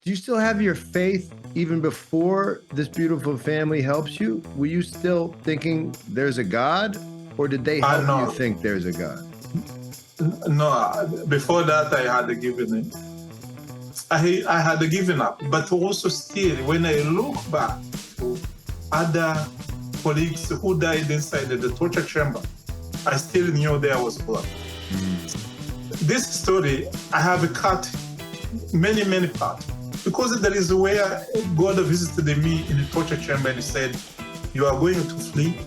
Do you still have your faith even before this beautiful family helps you? Were you still thinking there's a God, or did they help you think there's a God? No, before that I had given it. I had given up, but also still, when I look back to other colleagues who died inside the torture chamber, I still knew there was blood. This story, I have cut many parts, because there is where God visited me in the torture chamber and said, you are going to flee,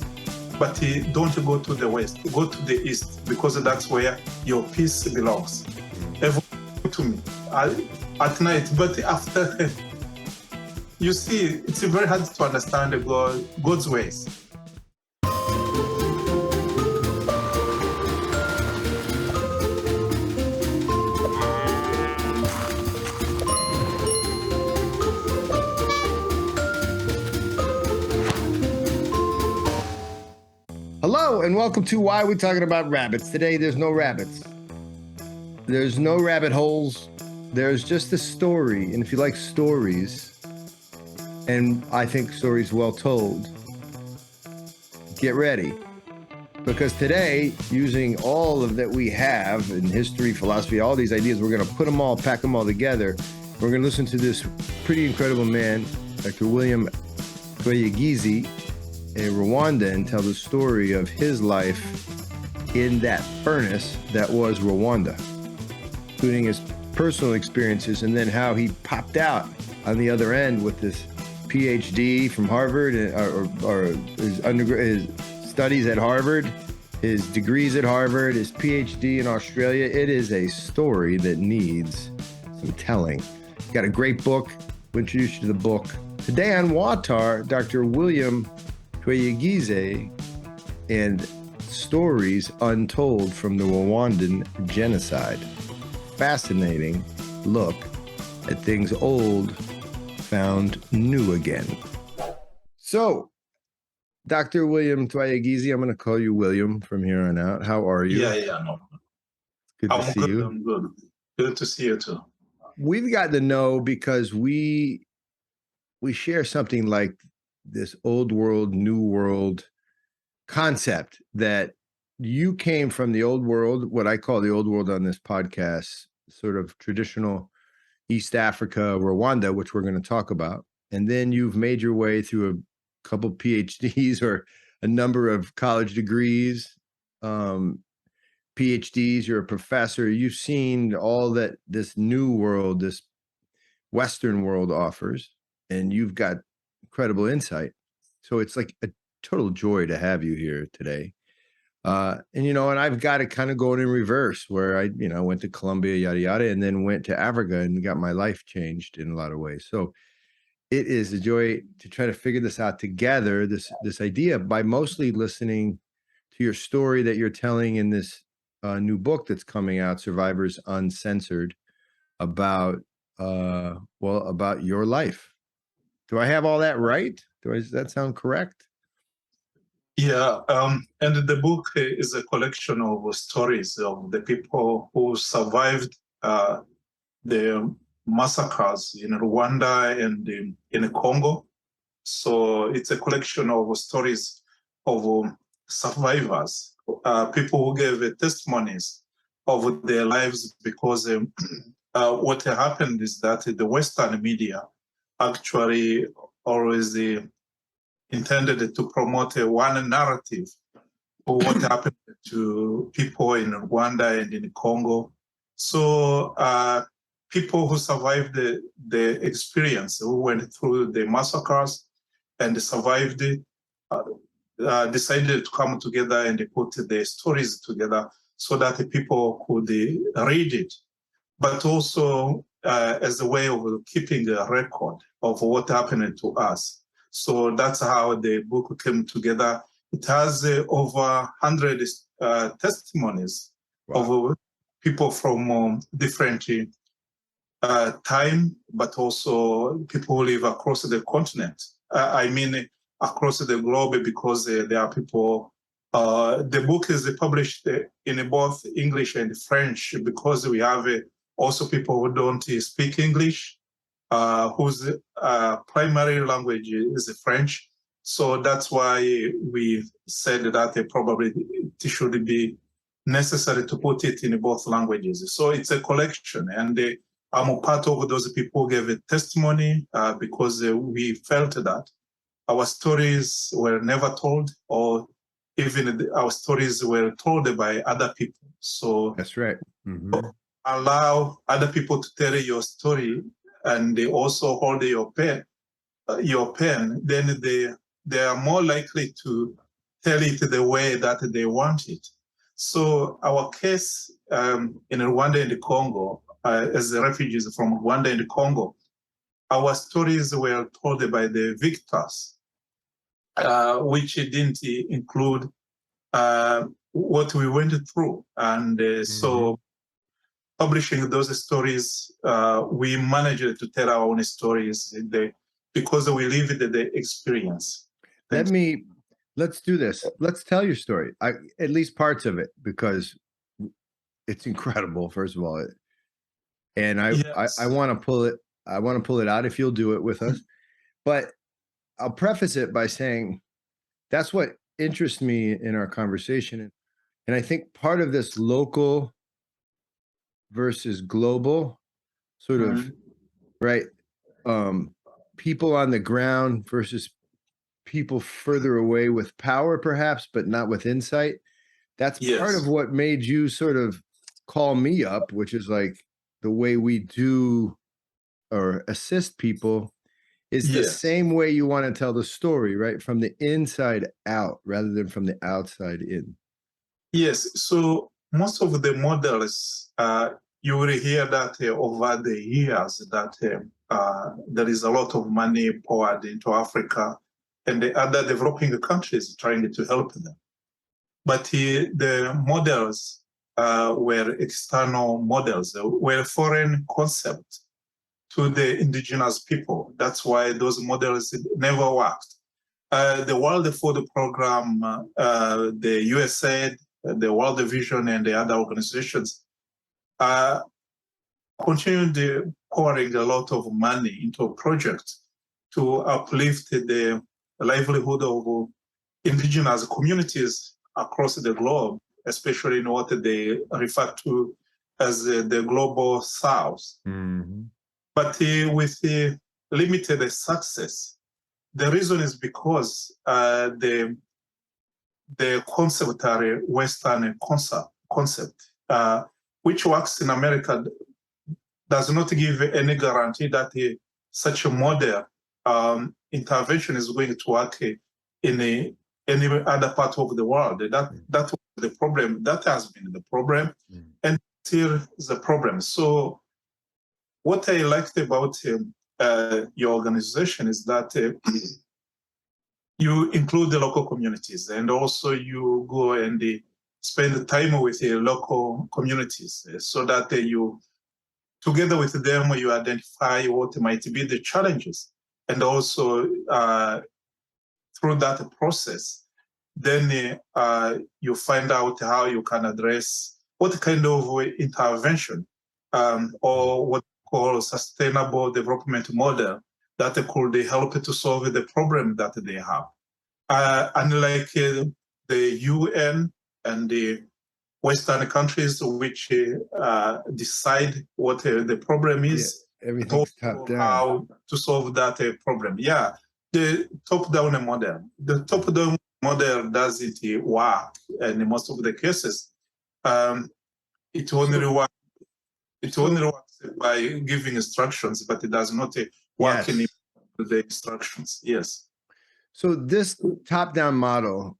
but don't go to the west, go to the east, because that's where your peace belongs. Everyone to me at night, but after, you see, it's very hard to understand God's ways. Hello, and welcome to Why Are We Talking About Rabbits? Today, there's no rabbits. There's no rabbit holes. There's just a story. And if you like stories, and I think stories well told, get ready. Because today, using all of that we have in history, philosophy, all these ideas, we're going to put them all, pack them all together. We're going to listen to this pretty incredible man, Dr. William Twyaigize, a Rwandan, tell the story of his life in that furnace that was Rwanda, including his personal experiences and then how he popped out on the other end with this PhD from Harvard, or his studies at Harvard, his degrees at Harvard, his PhD in Australia. It is a story that needs some telling. Got a great book. We'll introduce you to the book. Today on WAWTAR, Dr. William Twyaigize and stories untold from the Rwandan genocide. Fascinating look at things old found new again. So, Dr. William Twyaigize, I'm going to call you William from here on out. How are you? No. Good to see you. I'm good. Good to see you too. We've got to know because we share something like this old world, new world concept that you came from the old world, what I call the old world on this podcast, sort of traditional East Africa, Rwanda, which we're going to talk about. And then you've made your way through a couple PhDs or a number of college degrees, PhDs, you're a professor. You've seen all that this new world, this Western world offers, and you've got incredible insight. So it's like a total joy to have you here today. And I've got it kind of going in reverse, where I went to Columbia, yada, yada, and then went to Africa and got my life changed in a lot of ways. So it is a joy to try to figure this out together, this idea, by mostly listening to your story that you're telling in this new book that's coming out, Survivors Uncensored, about your life. Do I have all that right? Does that sound correct? Yeah, and the book is a collection of stories of the people who survived the massacres in Rwanda and in Congo. So it's a collection of stories of survivors, people who gave testimonies of their lives, because what happened is that the Western media actually always intended to promote one narrative of what happened to people in Rwanda and in Congo. So people who survived the experience, who went through the massacres and survived it, decided to come together and put the stories together so that the people could read it, but also as a way of keeping a record of what happened to us. So that's how the book came together. It has over 100 testimonies. Wow. Of people from different time, but also people who live across the continent. Across the globe, because there are people. The book is published in both English and French, because we have also people who don't speak English. whose primary language is French. So that's why we said that probably it should be necessary to put it in both languages. So it's a collection, and I'm a part of those people who gave a testimony because we felt that our stories were never told, or even our stories were told by other people. So that's right. Mm-hmm. Allow other people to tell your story, and they also hold your pen, then they are more likely to tell it the way that they want it. So our case in Rwanda and the Congo, as the refugees from Rwanda and the Congo, our stories were told by the victors, which didn't include what we went through. And so publishing those stories, we managed to tell our own stories because we lived the experience. Let's do this. Let's tell your story. At least parts of it, because it's incredible, first of all. And I want to pull it. I want to pull it out if you'll do it with us. But I'll preface it by saying that's what interests me in our conversation. And I think part of this local versus global sort of, right? People on the ground versus people further away with power, perhaps, but not with insight. That's part of what made you sort of call me up, which is like the way we do or assist people is the same way you want to tell the story, right? From the inside out rather than from the outside in. Yes. So most of the models, you will hear that over the years that there is a lot of money poured into Africa and the other developing countries trying to help them. But the models were external models, were foreign concepts to the indigenous people. That's why those models never worked. The World Food Program, the USAID, the World Vision, and the other organizations continued pouring a lot of money into projects to uplift the livelihood of indigenous communities across the globe, especially in what they refer to as the global south. But with limited success. The reason is because the concept are a Western concept, which works in America, does not give any guarantee that such a model intervention is going to work in any other part of the world. That's the problem. That has been the problem, and still is the problem. So, what I liked about your organization is that you include the local communities, and also you go and spend time with the local communities so that you, together with them, you identify what might be the challenges. And also through that process, then you find out how you can address what kind of intervention or what we call sustainable development model that could help to solve the problem that they have. Unlike the UN and the Western countries, which decide what the problem is, everything's top down. How to solve that problem. Yeah, the top-down model. The top-down model doesn't work in most of the cases. It only works. It only works by giving instructions, but it does not work in the instructions. Yes. So this top-down model,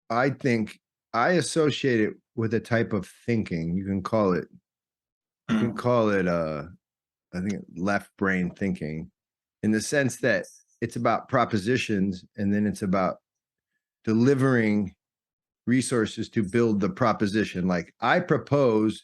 I think, I associate it with a type of thinking. You can call it, I think, left brain thinking, in the sense that it's about propositions, and then it's about delivering resources to build the proposition. Like, I propose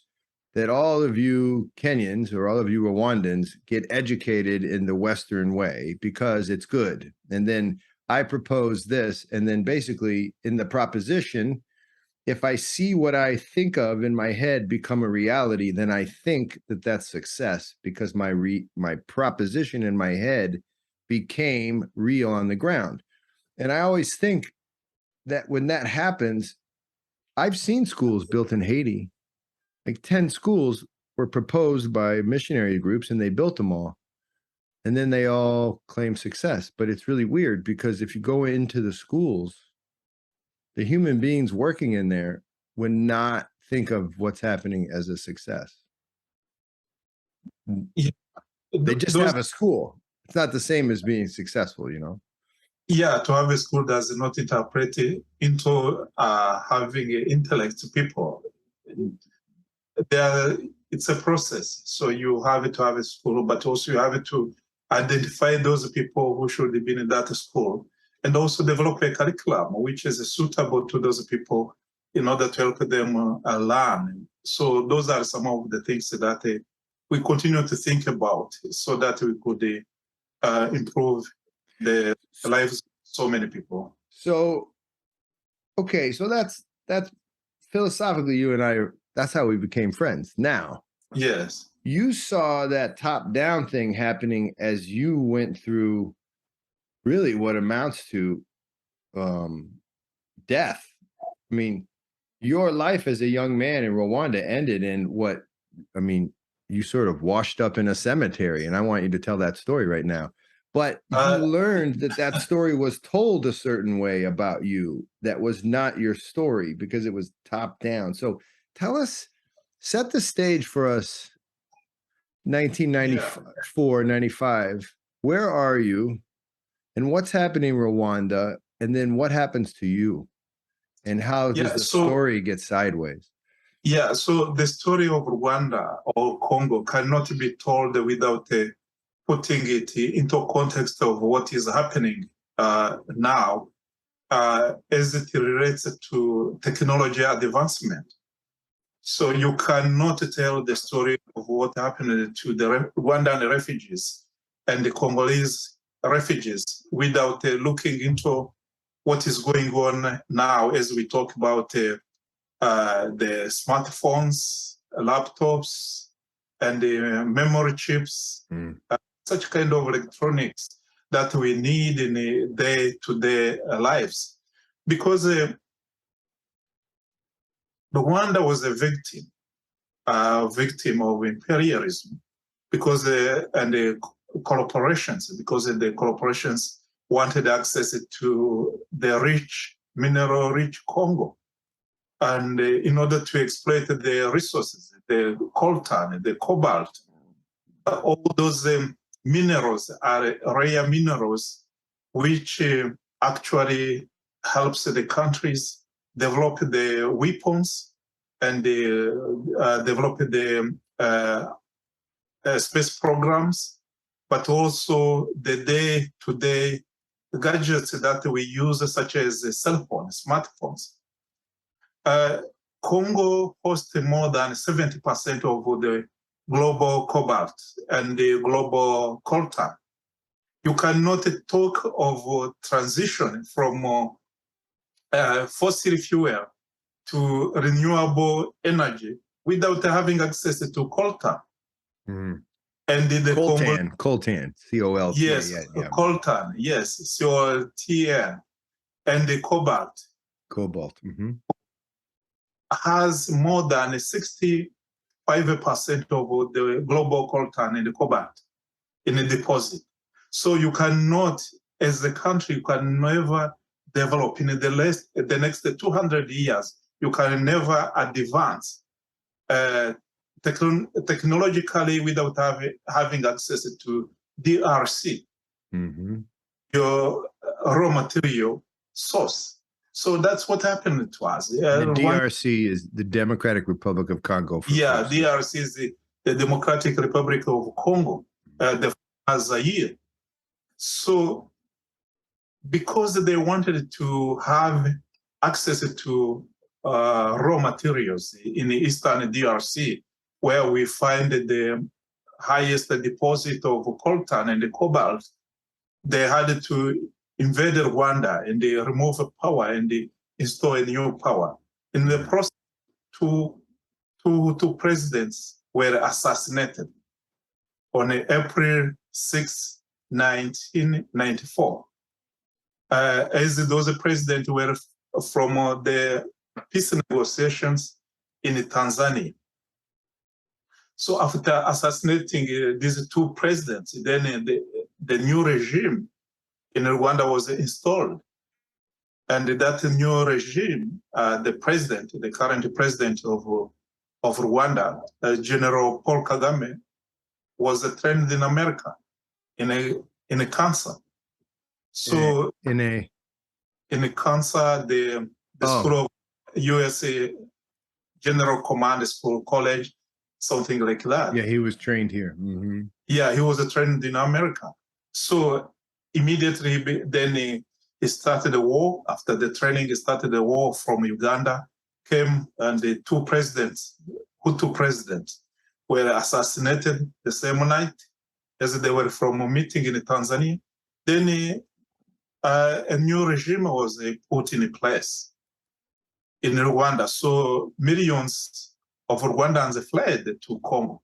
that all of you Kenyans or all of you Rwandans get educated in the Western way because it's good. And then I propose this, and then basically in the proposition, if I see what I think of in my head become a reality, then I think that that's success because my proposition in my head became real on the ground. And I always think that when that happens, I've seen schools built in Haiti, like 10 schools were proposed by missionary groups and they built them all. And then they all claim success. But it's really weird because if you go into the schools, the human beings working in there would not think of what's happening as a success. Yeah. They just have a school. It's not the same as being successful, you know? Yeah, to have a school does not interpret it into having intellect people. It's a process. So you have to have a school, but also you have to identify those people who should be in that school and also develop a curriculum which is suitable to those people in order to help them learn. So those are some of the things that we continue to think about so that we could improve the lives of so many people. So, okay, so that's philosophically, you and I, that's how we became friends. Now, yes, you saw that top-down thing happening as you went through really what amounts to death. I mean, your life as a young man in Rwanda ended in what, I mean, you sort of washed up in a cemetery, and I want you to tell that story right now. But you learned that story was told a certain way about you that was not your story because it was top down. So tell us, set the stage for us, 1994, 95. Where are you and what's happening in Rwanda? And then what happens to you and how does the story get sideways? Yeah, so the story of Rwanda or Congo cannot be told without putting it into context of what is happening now as it relates to technology advancement. So you cannot tell the story of what happened to the Rwandan refugees and the Congolese refugees without looking into what is going on now as we talk about the smartphones, laptops, and the memory chips, such kind of electronics that we need in a day-to-day lives. Because Rwanda was a victim of imperialism, because and the corporations, because the corporations wanted access to the rich, mineral-rich Congo. And in order to exploit the resources, the coltan, the cobalt, all those minerals are rare minerals, which actually helps the countries develop the weapons and develop the space programs, but also the day-to-day gadgets that we use, such as cell phones, smartphones. Congo hosts more than 70% of the global cobalt and the global coltan. You cannot talk of transition from fossil fuel to renewable energy without having access to coltan. Mm. And the coltan, C-O-L-T. Yes, coltan, yes, C-O-L-T-N, and the cobalt. Cobalt. Has more than 65% of the global coltan and the cobalt in a deposit. So you cannot, as a country, you can never develop in the next 200 years. You can never advance technologically without having access to DRC, your raw material source. So that's what happened to us. The DRC is the Democratic Republic of Congo. DRC is the Democratic Republic of Congo, the Zaire. So because they wanted to have access to raw materials in the Eastern DRC, where we find the highest deposit of coltan and the cobalt, they had to invade Rwanda and they remove power and they install a new power. In the process, two presidents were assassinated on April 6, 1994. As those presidents were from the peace negotiations in Tanzania. So after assassinating these two presidents, then the new regime in Rwanda was installed. And that new regime, the current president of Rwanda, General Paul Kagame, was trained in America in a cancer. So in a cancer, the school of USA General Command School College, something like that. Yeah, he was trained here. Mm-hmm. Yeah, he was trained in America. So immediately then he started a war. After the training, he started a war from Uganda, came, and the two presidents, Hutu presidents, were assassinated the same night as they were from a meeting in Tanzania. Then a new regime was put in place in Rwanda. So millions of Rwandans fled to Congo.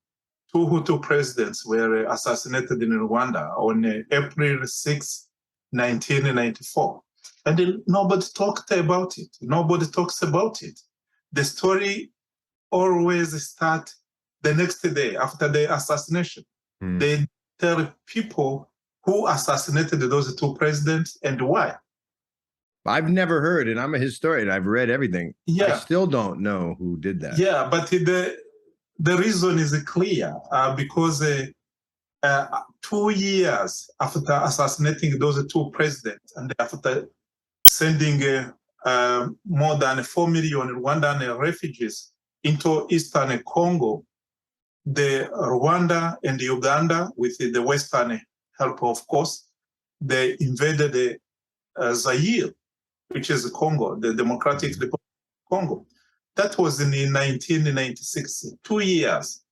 Two Hutu presidents were assassinated in Rwanda on April 6, 1994. And then nobody talked about it. Nobody talks about it. The story always starts the next day after the assassination. They tell people who assassinated those two presidents and why. I've never heard, and I'm a historian. I've read everything. Yeah. I still don't know who did that. Yeah, but the reason is clear because 2 years after assassinating those two presidents and after sending more than 4 million Rwandan refugees into Eastern Congo, the Rwanda and Uganda, with the Western help, of course, they invaded Zaire, which is Congo, the Democratic Republic of Congo. That was in 1996, 2 years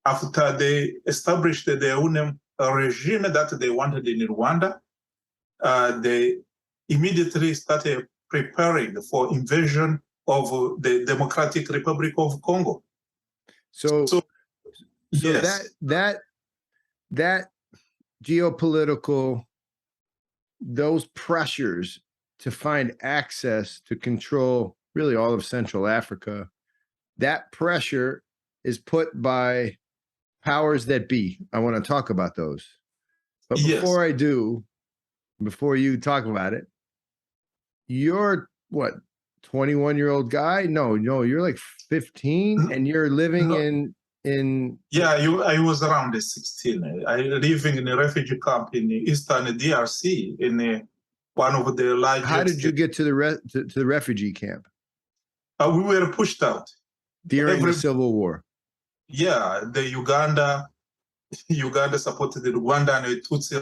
after they established their own regime that they wanted in Rwanda. They immediately started preparing for invasion of the Democratic Republic of Congo. So yes. that geopolitical, those pressures to find access to control really all of Central Africa, that pressure is put by powers that be. I want to talk about those. But before I do, before you talk about it, you're what, 21-year-old guy? No, you're like 15 and you're living in Yeah, I was around 16. I living in a refugee camp in Eastern DRC in one of the largest. How did you get to the refugee camp? We were pushed out during the Civil War. Yeah, the Uganda supported the Rwandan and Tutsi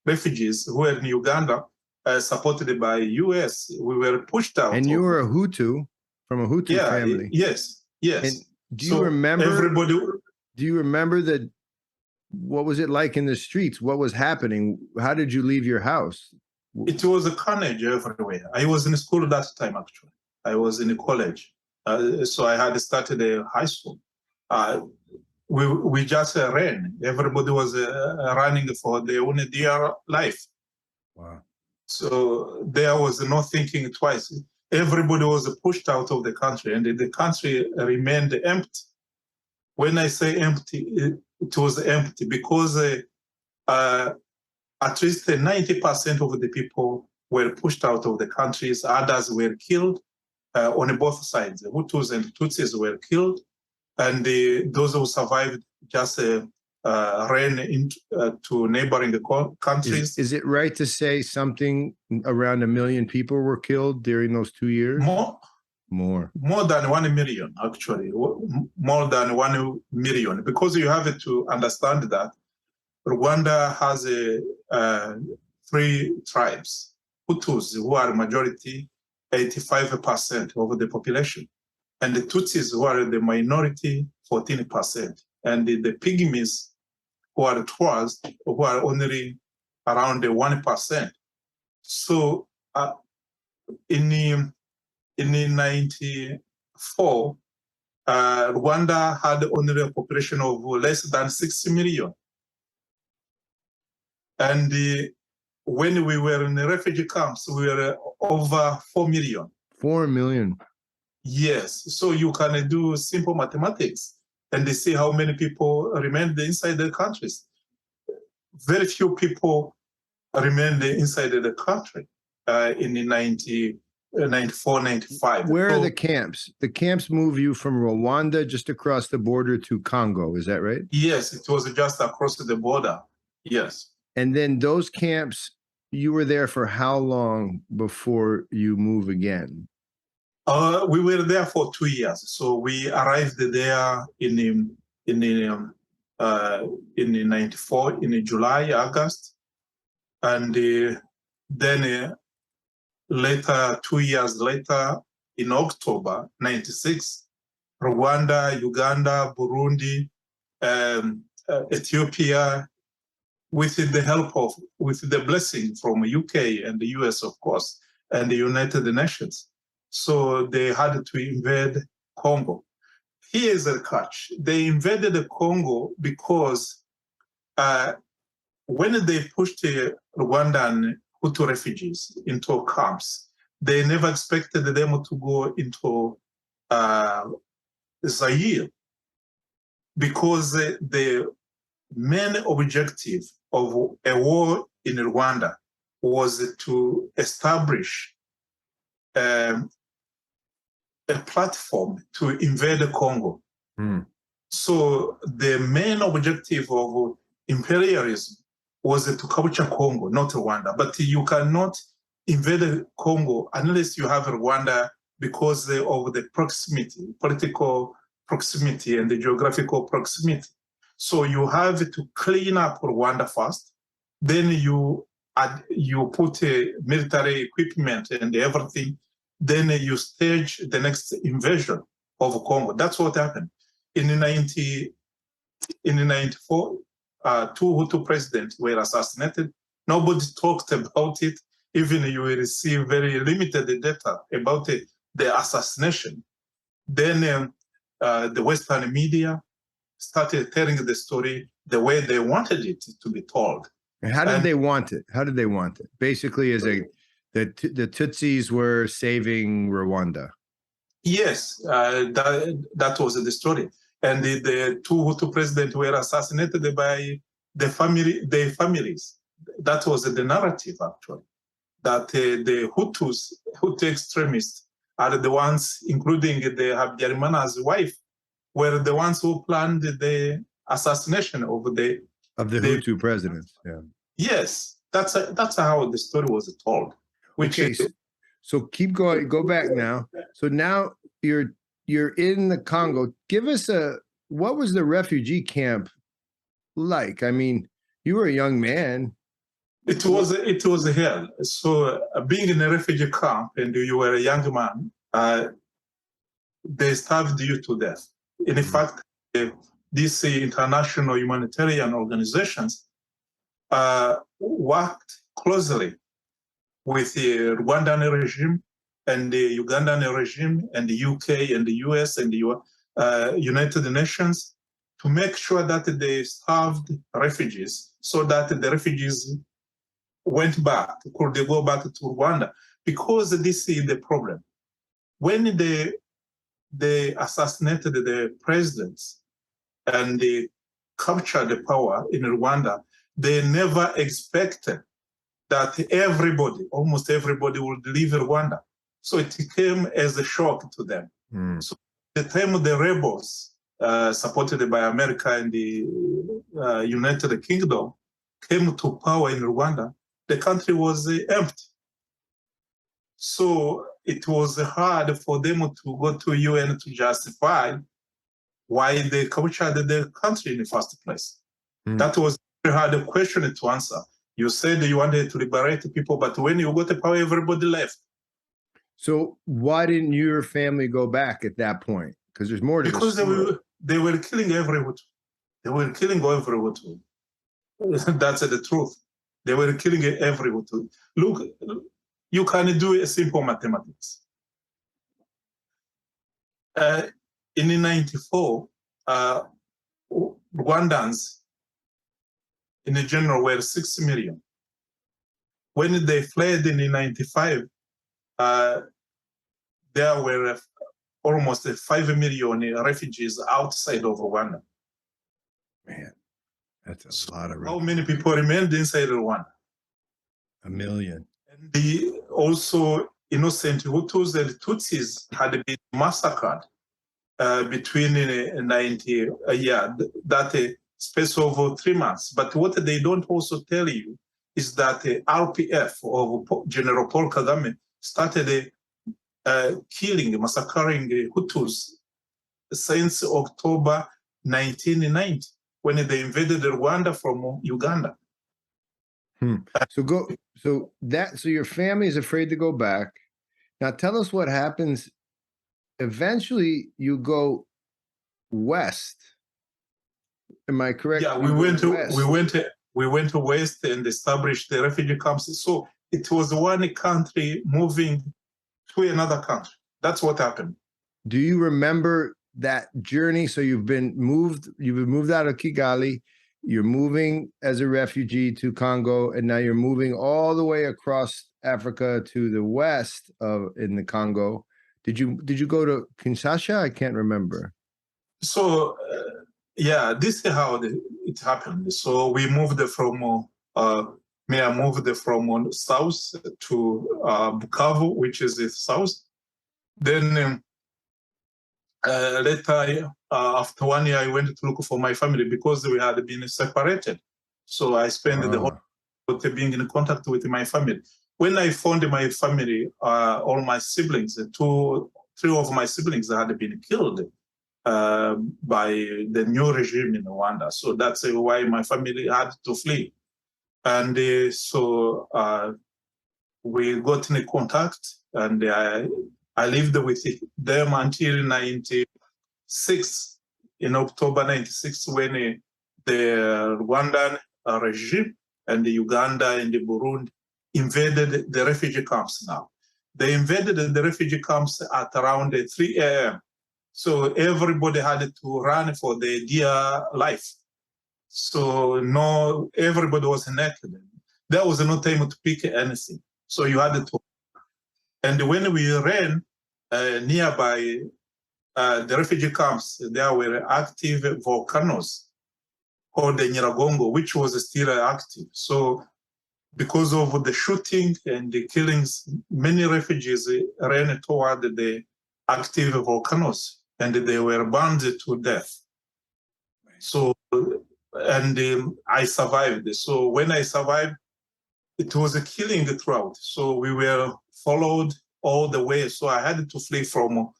refugees who were in Uganda, supported by US. We were pushed out. And you were a Hutu from a Hutu family. Yes. And do you remember? Do you remember that? What was it like in the streets? What was happening? How did you leave your house? It was a carnage everywhere. I was in school that time, actually. I was in college. So I had started a high school. We just ran. Everybody was running for their own dear life. Wow. So there was no thinking twice. Everybody was pushed out of the country, and the country remained empty. When I say empty, it was empty because at least 90% of the people were pushed out of the countries. Others were killed on both sides. The Hutus and Tutsis were killed, and those who survived just ran into neighboring countries. Is it right to say something around 1 million people were killed during those 2 years? More than 1 million, actually. More than 1 million, because you have to understand that Rwanda has 3 tribes. Hutus, who are majority, 85% of the population, and the Tutsis, who are the minority, 14%, and the Pygmies, who are Twas, who are only around 1%. So in in 1994, Rwanda had only a population of less than 60 million. And when we were in the refugee camps, we were over 4 million. 4 million. Yes. So you can do simple mathematics and they see how many people remained inside the countries. Very few people remained inside the country in the 94, 95. Where are the camps? The camps move you from Rwanda just across the border to Congo. Is that right? Yes, it was just across the border. Yes. And then those camps, you were there for how long before you move again? We were there for 2 years. So we arrived there in 94, in July, August. And then later, 2 years later, in October 96, Rwanda, Uganda, Burundi, Ethiopia, with the blessing from UK and the US, of course, and the United Nations. So they had to invade Congo. Here's the catch. They invaded the Congo because when they pushed the Rwandan Hutu refugees into camps, they never expected them to go into Zaire, because the main objective of a war in Rwanda was to establish a platform to invade Congo. So the main objective of imperialism was to capture Congo, not Rwanda. But you cannot invade Congo unless you have Rwanda, because of the proximity, political proximity and the geographical proximity. So you have to clean up Rwanda first, then you put military equipment and everything, then you stage the next invasion of Congo. That's what happened. In the 94, two Hutu presidents were assassinated. Nobody talked about it. Even you will receive very limited data about the assassination. Then the Western media started telling the story the way they wanted it to be told. And how did they want it? How did they want it? Basically, as the Tutsis were saving Rwanda. Yes, that was the story. And the two Hutu presidents were assassinated by their families. That was the narrative, actually. That the Hutu extremists, are the ones, including the Habyarimana's wife, were the ones who planned the assassination of the Hutu presidents. Yeah. Yes, that's how the story was told. Okay, so keep going. Go back now. So now you're in the Congo. Give us what was the refugee camp like? I mean, you were a young man. It was hell. So being in a refugee camp and you were a young man, they starved you to death. In fact, these international humanitarian organizations worked closely with the Rwandan regime and the Ugandan regime and the UK and the US and the United Nations to make sure that they starved refugees, so that the refugees went back, could they go back to Rwanda? Because this is the problem. When they assassinated the presidents and they captured the power in Rwanda, they never expected that almost everybody would leave Rwanda. So it came as a shock to them. So the time the rebels, supported by America and the United Kingdom, came to power in Rwanda, the country was empty. So it was hard for them to go to UN to justify why they captured the country in the first place. That was a very hard question to answer. You said you wanted to liberate people, but when you got the power, everybody left. So why didn't your family go back at that point? Because there's more to this. Because they were killing every Hutu. They were killing every Hutu. That's the truth. They were killing every Hutu. Look, you can do a simple mathematics. In 94, Rwandans in general were 6 million. When they fled in 95, there were almost 5 million refugees outside of Rwanda. Man, that's a lot of How many people remained inside Rwanda? 1 million. And also innocent Hutus and Tutsis had been massacred between 90, that space of 3 months. But what they don't also tell you is that RPF of General Paul Kagame started killing, massacring Hutus since October 1990, when they invaded Rwanda from Uganda. So your family is afraid to go back. Now tell us what happens. Eventually you go west. Am I correct? Yeah, we went to west and established the refugee camps. So it was one country moving to another country. That's what happened. Do you remember that journey? So you've been moved out of Kigali, you're moving as a refugee to Congo, and now you're moving all the way across Africa to the west in the Congo. Did you go to Kinshasa? I can't remember. So this is how it happened. So we moved from I moved from south to Bukavu, which is the south. Then later, after 1 year, I went to look for my family because we had been separated. So I spent the whole day being in contact with my family. When I found my family, all my siblings, 3 of my siblings had been killed by the new regime in Rwanda. So that's why my family had to flee. And so we got in contact, and I lived with them until 96, in October 96, when the Rwandan regime and the Uganda and the Burundi invaded the refugee camps now. They invaded the refugee camps at around 3 a.m. So everybody had to run for their dear life. So everybody was naked. There was no time to pick anything. So you had to. And when we ran nearby the refugee camps, there were active volcanoes called the Nyiragongo, which was still active. So because of the shooting and the killings, many refugees ran toward the active volcanoes, and they were burned to death. So, and I survived. So when I survived, it was a killing throughout. So we were followed all the way. So I had to flee from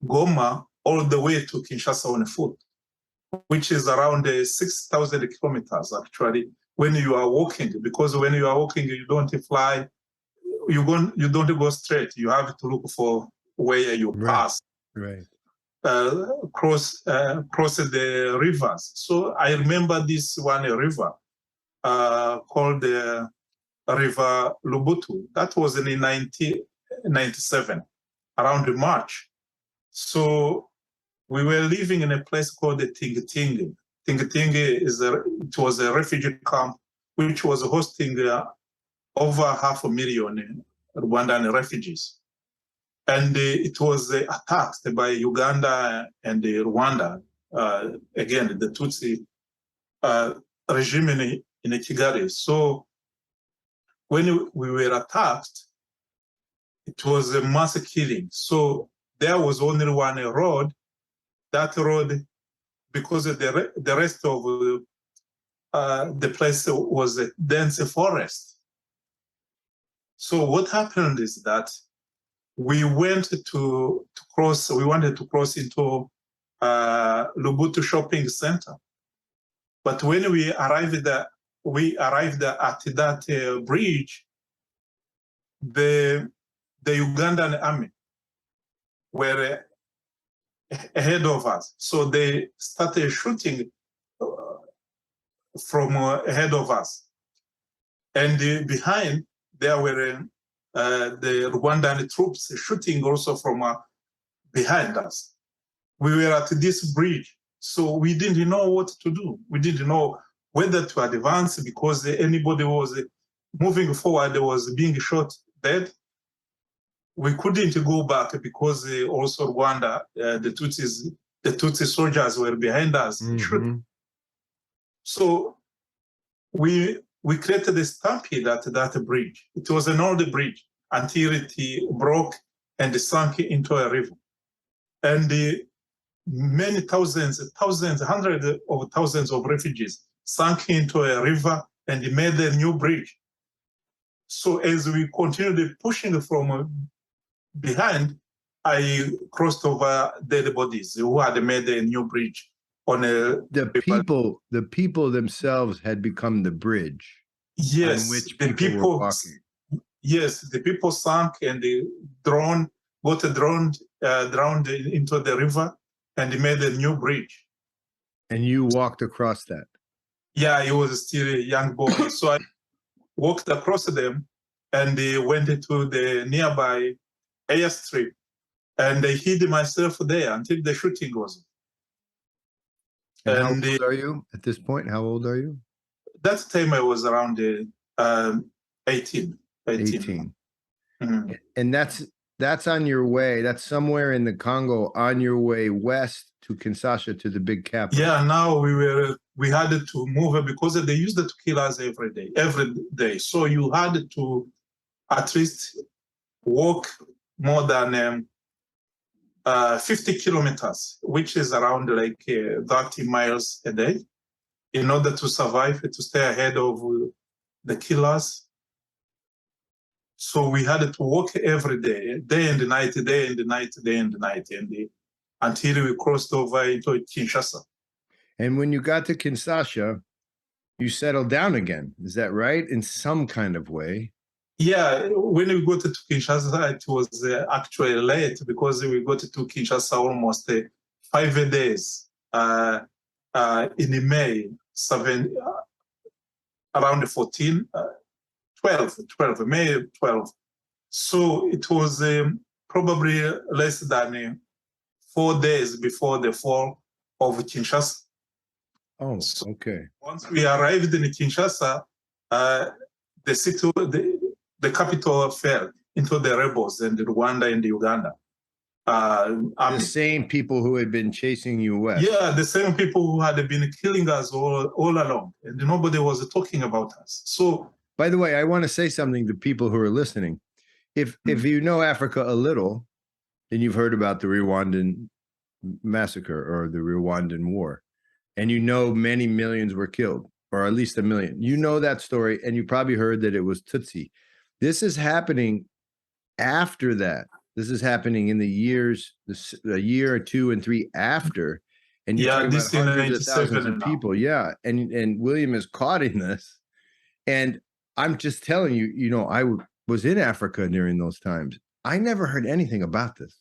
Goma all the way to Kinshasa on foot, which is around 6,000 kilometers actually, when you are walking, because when you are walking, you don't fly, you don't go straight. You have to look for where you pass. Right. Cross the rivers. So I remember this one river called the River Lubutu. That was in 1997, around March. So we were living in a place called the Tingitingi. Tingitingi it was a refugee camp which was hosting over 500,000 Rwandan refugees. And it was attacked by Uganda and Rwanda, again, the Tutsi regime in Kigali. So when we were attacked, it was a mass killing. So there was only one road. That road, because the rest of the place was a dense forest. So what happened is that we wanted to cross into Lubutu shopping center. But when we arrived at that bridge, the Ugandan army were ahead of us. So they started shooting from ahead of us. And behind, there were the Rwandan troops shooting also from behind us. we were at this bridge. So we didn't know what to do. We didn't know whether to advance because anybody was moving forward was being shot dead. We couldn't go back because also Rwanda, the Tutsi soldiers were behind us. So we created a stampede at that bridge. It was an old bridge until it broke and sank into a river. And many thousands, hundreds of thousands of refugees sank into a river and made a new bridge. So as we continued pushing from behind, I crossed over dead bodies who had made a new bridge on a the people themselves had become the bridge. Yes, on which the people were walking. Yes, the people sank and they drowned into the river and they made a new bridge. And you walked across that? Yeah, he was still a young boy. So I walked across them and they went to the nearby airstrip and I hid myself there until the shooting was. And how old are you at this point? How old are you? That time I was around 18. Mm-hmm. And that's on your way. That's somewhere in the Congo on your way west to Kinshasa, to the big capital. Yeah, now we had to move because they used to kill us every day. So you had to at least walk more than 50 kilometers, which is around like 30 miles a day, in order to survive, to stay ahead of the killers. So we had to walk every day, day and night, until we crossed over into Kinshasa. And when you got to Kinshasa, you settled down again. Is that right? In some kind of way? Yeah, when we got to Kinshasa, it was actually late because we got to Kinshasa almost 5 days in May, around 14, 12, May 12. So it was probably less than 4 days before the fall of Kinshasa. Oh, okay. Once we arrived in Kinshasa, the city, the capital fell into the rebels in Rwanda and Uganda. The same people who had been chasing you west. Yeah, the same people who had been killing us all along, and nobody was talking about us. So, by the way, I want to say something to people who are listening. If you know Africa a little, then you've heard about the Rwandan massacre or the Rwandan war, and you know many millions were killed, or at least 1 million. You know that story, and you probably heard that it was Tutsi. This is happening after that. This is happening in the years, a year or 2 and 3 after. And you're talking about hundreds of thousands of people. Yeah. And William is caught in this. And I'm just telling you, you know, I was in Africa during those times. I never heard anything about this.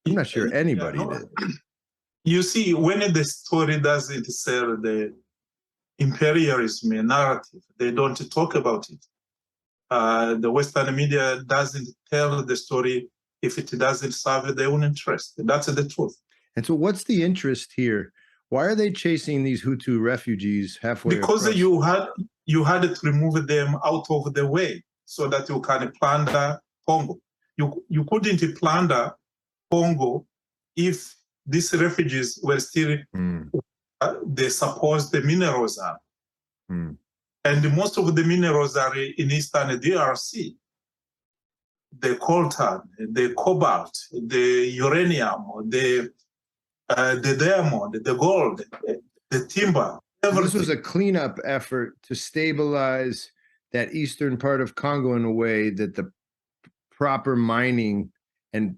I'm not sure anybody did. You see, when the story doesn't sell the imperialism narrative, they don't talk about it. The Western media doesn't tell the story if it doesn't serve their own interest. That's the truth. And so what's the interest here? Why are they chasing these Hutu refugees halfway because across? you had to remove them out of the way so that you can plunder Congo. You couldn't plunder Congo if these refugees were still the supposed minerals are. And most of the minerals are in Eastern DRC. The coltan, the cobalt, the uranium, the diamond, the gold, the timber. Everything. This was a cleanup effort to stabilize that eastern part of Congo in a way that the proper mining and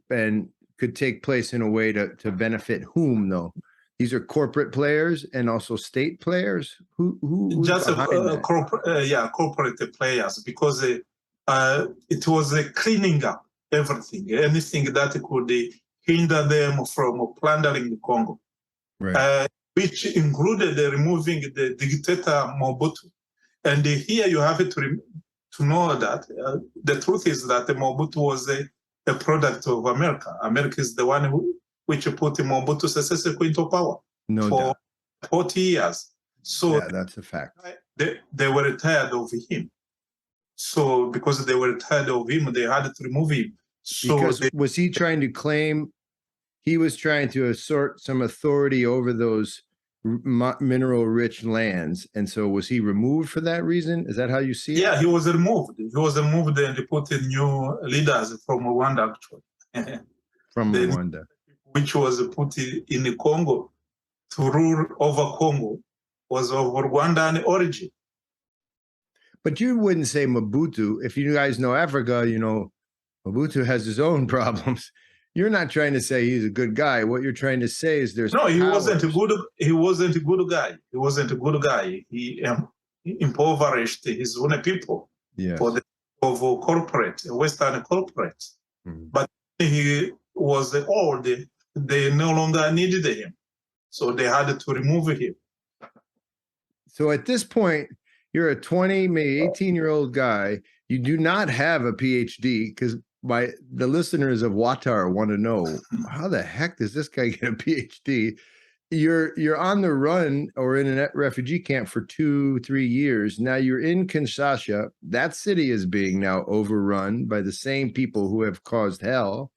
could take place in a way to benefit whom, though? These are corporate players and also state players. Who just corporate players, because it was cleaning up everything, anything that could hinder them from plundering the Congo, right. Which included removing the dictator Mobutu. And here you have to know that the truth is that Mobutu was a product of America. America is the one which put Mobutu Sese Seko into power No for doubt. 40 years. So Yeah, that's a fact. they were tired of him. So because they were tired of him, they had to remove him. So Because was he trying to claim he was trying to assert some authority over those mineral-rich lands, and so was he removed for that reason? Is that how you see it? Yeah, he was removed. He was removed, and they put in new leaders from Rwanda, actually. From Rwanda, which was put in the Congo to rule over Congo, was of Rwandan origin. but you wouldn't say Mobutu. If you guys know Africa, you know Mobutu has his own problems. You're not trying to say he's a good guy. What you're trying to say is there's no. He powers. wasn't a good. He wasn't a good guy. He wasn't a good guy. He impoverished his own people for the of corporate Western corporate. But he was old. They no longer needed him, so they had to remove him. So at this point, you're a 20, maybe 18-year-old guy. You do not have a PhD, because the listeners of WAWTAR want to know, how the heck does this guy get a PhD? You're on the run or in a refugee camp for 2-3 years. Now you're in Kinshasa. That city is being now overrun by the same people who have caused hell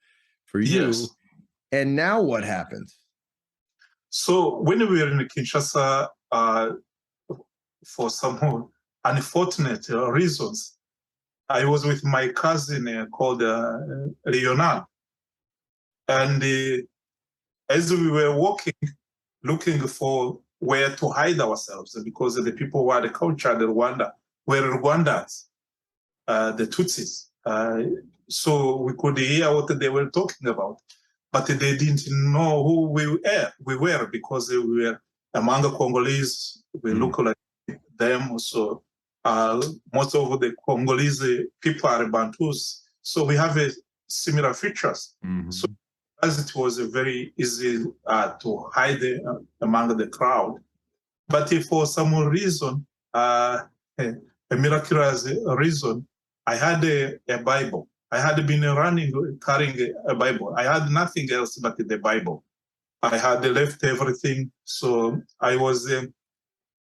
for you. Yes. And now what happens? So when we were in Kinshasa, for some unfortunate reasons, I was with my cousin called Leonard. And as we were walking, looking for where to hide ourselves, because the people who had the culture, the Rwanda, were Rwandans, the Tutsis. So we could hear what they were talking about, but they didn't know who we were because we were among the Congolese. We look like them. So most of the Congolese people are Bantus. So we have similar features. So as it was very easy to hide among the crowd. But for some reason, a miraculous reason, I had a Bible. I had been carrying a Bible. I had nothing else but the Bible. I had left everything. So I was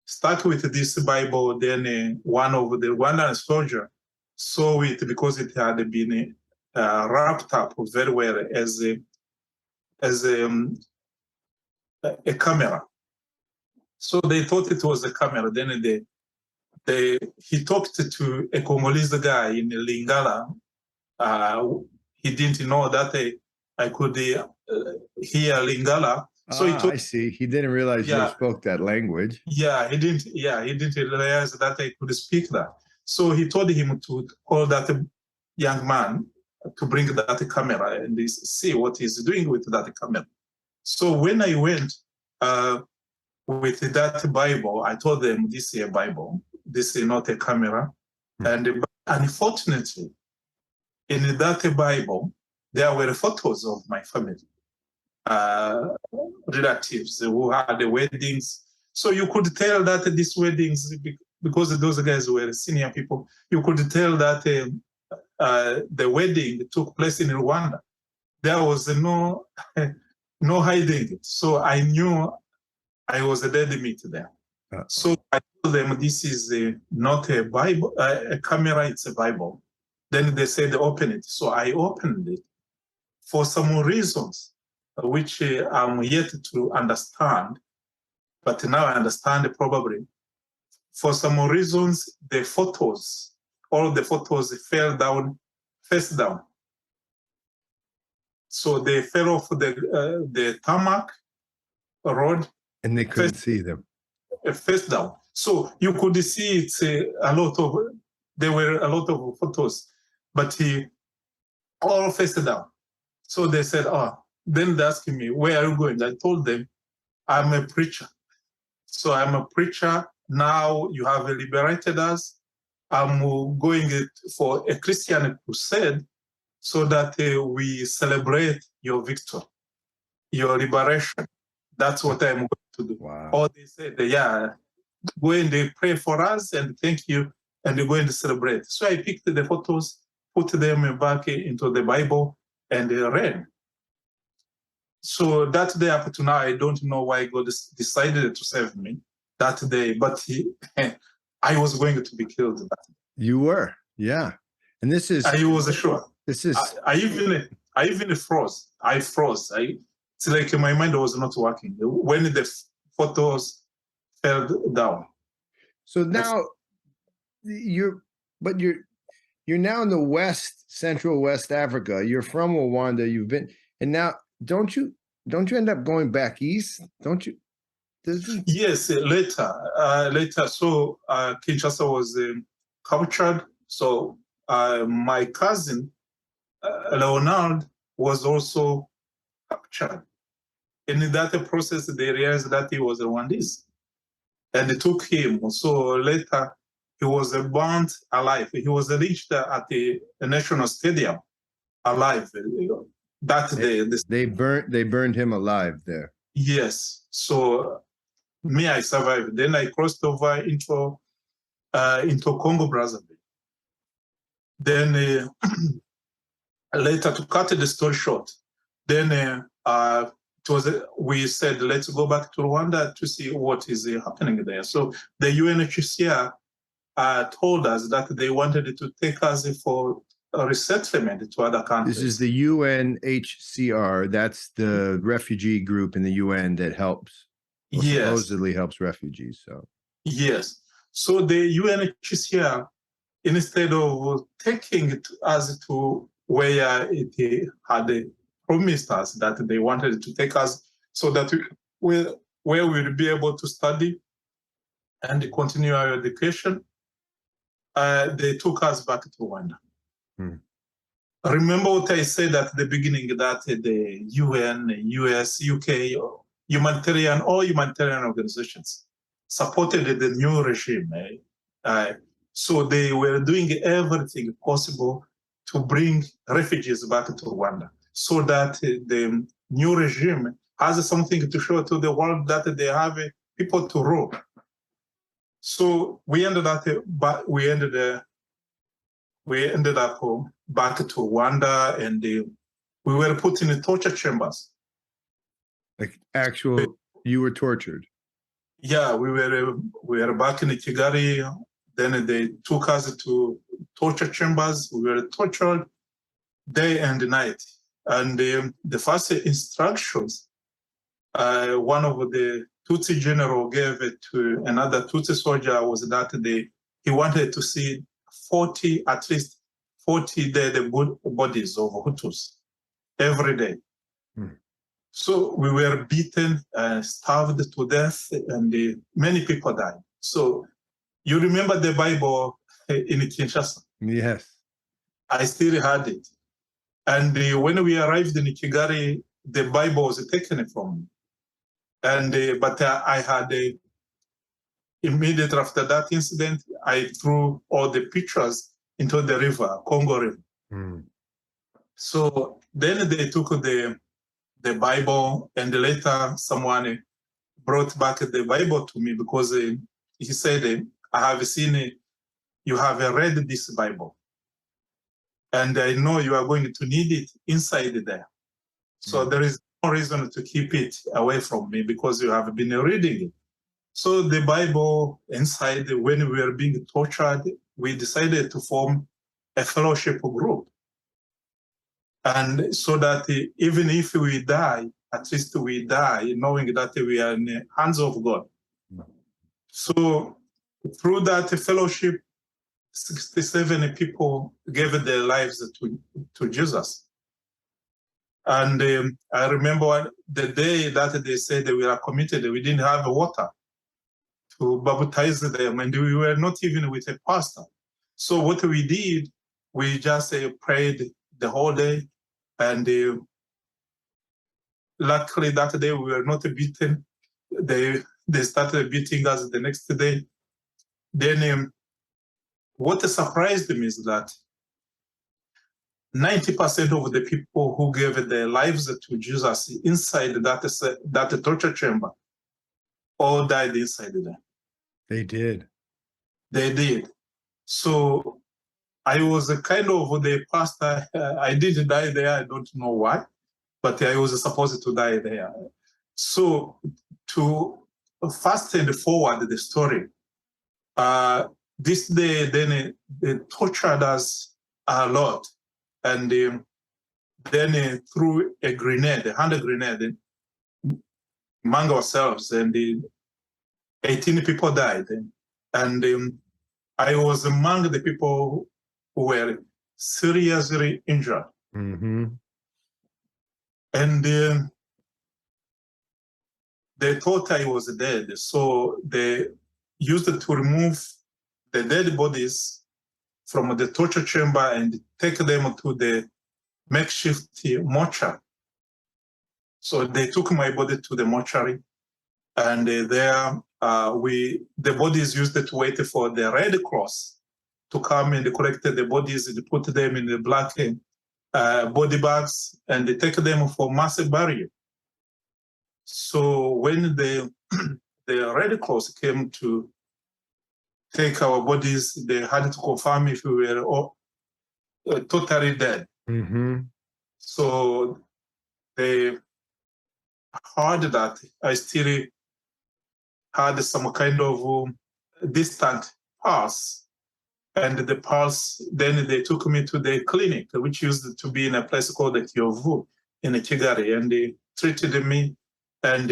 stuck with this Bible. Then one of the Rwandan soldiers saw it because it had been wrapped up very well as a camera. So they thought it was a camera. Then he talked to a Congolese guy in Lingala. He didn't know that I could hear Lingala. So I see. He didn't realize you spoke that language. Yeah, he didn't realize that I could speak that. So he told him to call that young man to bring that camera and see what he's doing with that camera. So when I went with that Bible, I told them, this is a Bible. This is not a camera. And unfortunately, in that Bible, there were photos of my family, relatives who had the weddings. So you could tell that these weddings, because those guys were senior people, you could tell that the wedding took place in Rwanda. There was no hiding it. So I knew I was a dead meat there. So I told them, this is not a Bible, a camera, it's a Bible. Then they said, open it. So I opened it for some reasons, which I'm yet to understand. But now I understand probably. For some reasons, the photos, all the photos fell down, face down. So they fell off the tarmac road. And they couldn't see them. Face down. So you could see it's there were a lot of photos, but he all face down. So they said, then they asked me, where are you going? I told them, I'm a preacher. So I'm a preacher. Now you have liberated us. I'm going for a Christian crusade so that we celebrate your victory, your liberation. That's what I'm going to do. Wow. Or they said, go and pray for us and thank you, and go and celebrate. So I picked the photos, put them back into the Bible, and read. So that day up to now, I don't know why God decided to save me that day, but I was going to be killed that day. You were, yeah. And this is, I was sure. this is, I even froze. I froze. It's like my mind was not working when the photos fell down. so now you're now in the Central West Africa. You're from Rwanda. You've been, and now don't you end up going back east? Don't you? Yes, later. So Kinshasa was captured. So my cousin Leonard was also captured. And in that process, they realized that he was Rwandese, and they took him. So later, he was burnt alive. He was reached at the national stadium alive. That day, they burned him alive there. Yes. So me, I survived. Then I crossed over into Congo Brazzaville. Then later, to cut the story short, then we said, let's go back to Rwanda to see what is happening there. So the UNHCR told us that they wanted to take us for a resettlement to other countries. This is the UNHCR. That's the refugee group in the UN that helps, supposedly helps refugees. So yes. So the UNHCR, instead of taking us to where it had promised us that they wanted to take us so that where we'll be able to study and continue our education, they took us back to Rwanda. Remember what I said at the beginning, that the UN, US, UK, humanitarian organizations supported the new regime. So they were doing everything possible to bring refugees back to Rwanda, so that the new regime has something to show to the world that they have people to rule. So we ended up back to Rwanda, and we were put in torture chambers. Like you were tortured? Yeah, we were back in Kigali. Then they took us to torture chambers. We were tortured day and night. And the first instructions, one of the Tutsi general gave it to another Tutsi soldier was that he wanted to see at least 40 dead bodies of Hutus every day. So we were beaten, starved to death, and many people died. So you remember the Bible in Kinshasa? Yes. I still had it. And when we arrived in Kigali, the Bible was taken from me. And but I had immediately after that incident, I threw all the pictures into the river, Congo River. So then they took the Bible, and later someone brought back the Bible to me because he said, I have seen you have read this Bible, and I know you are going to need it inside there. So there is no reason to keep it away from me because you have been reading it. So the Bible inside, when we were being tortured, we decided to form a fellowship group. And so that even if we die, at least we die knowing that we are in the hands of God. So through that fellowship, 67 people gave their lives to Jesus. And I remember the day that they said that we are committed, we didn't have water to baptize them, and we were not even with a pastor. So what we did, we just prayed the whole day, and luckily that day we were not beaten. They started beating us the next day. Then what surprised me is that 90% of the people who gave their lives to Jesus inside that torture chamber all died inside there. They did. They did. So I was a kind of the pastor. I did die there. I don't know why. but I was supposed to die there. So to fast and forward the story, this day then they tortured us a lot, and then threw a grenade, a hand grenade, among ourselves, and 18 people died. And I was among the people who were seriously injured. Mm-hmm. And they thought I was dead. So they used to remove the dead bodies from the torture chamber and take them to the makeshift mortuary. So they took my body to the mortuary, and there the bodies used to wait for the Red Cross to come and collect the bodies and put them in the black body bags and they take them for mass burial. So when the Red Cross came to take our bodies, they had to confirm if we were all, totally dead. Mm-hmm. So they heard that I still had some kind of distant pulse. And the pulse, then they took me to the clinic, which used to be in a place called the Kiyovu in Kigali, and they treated me. And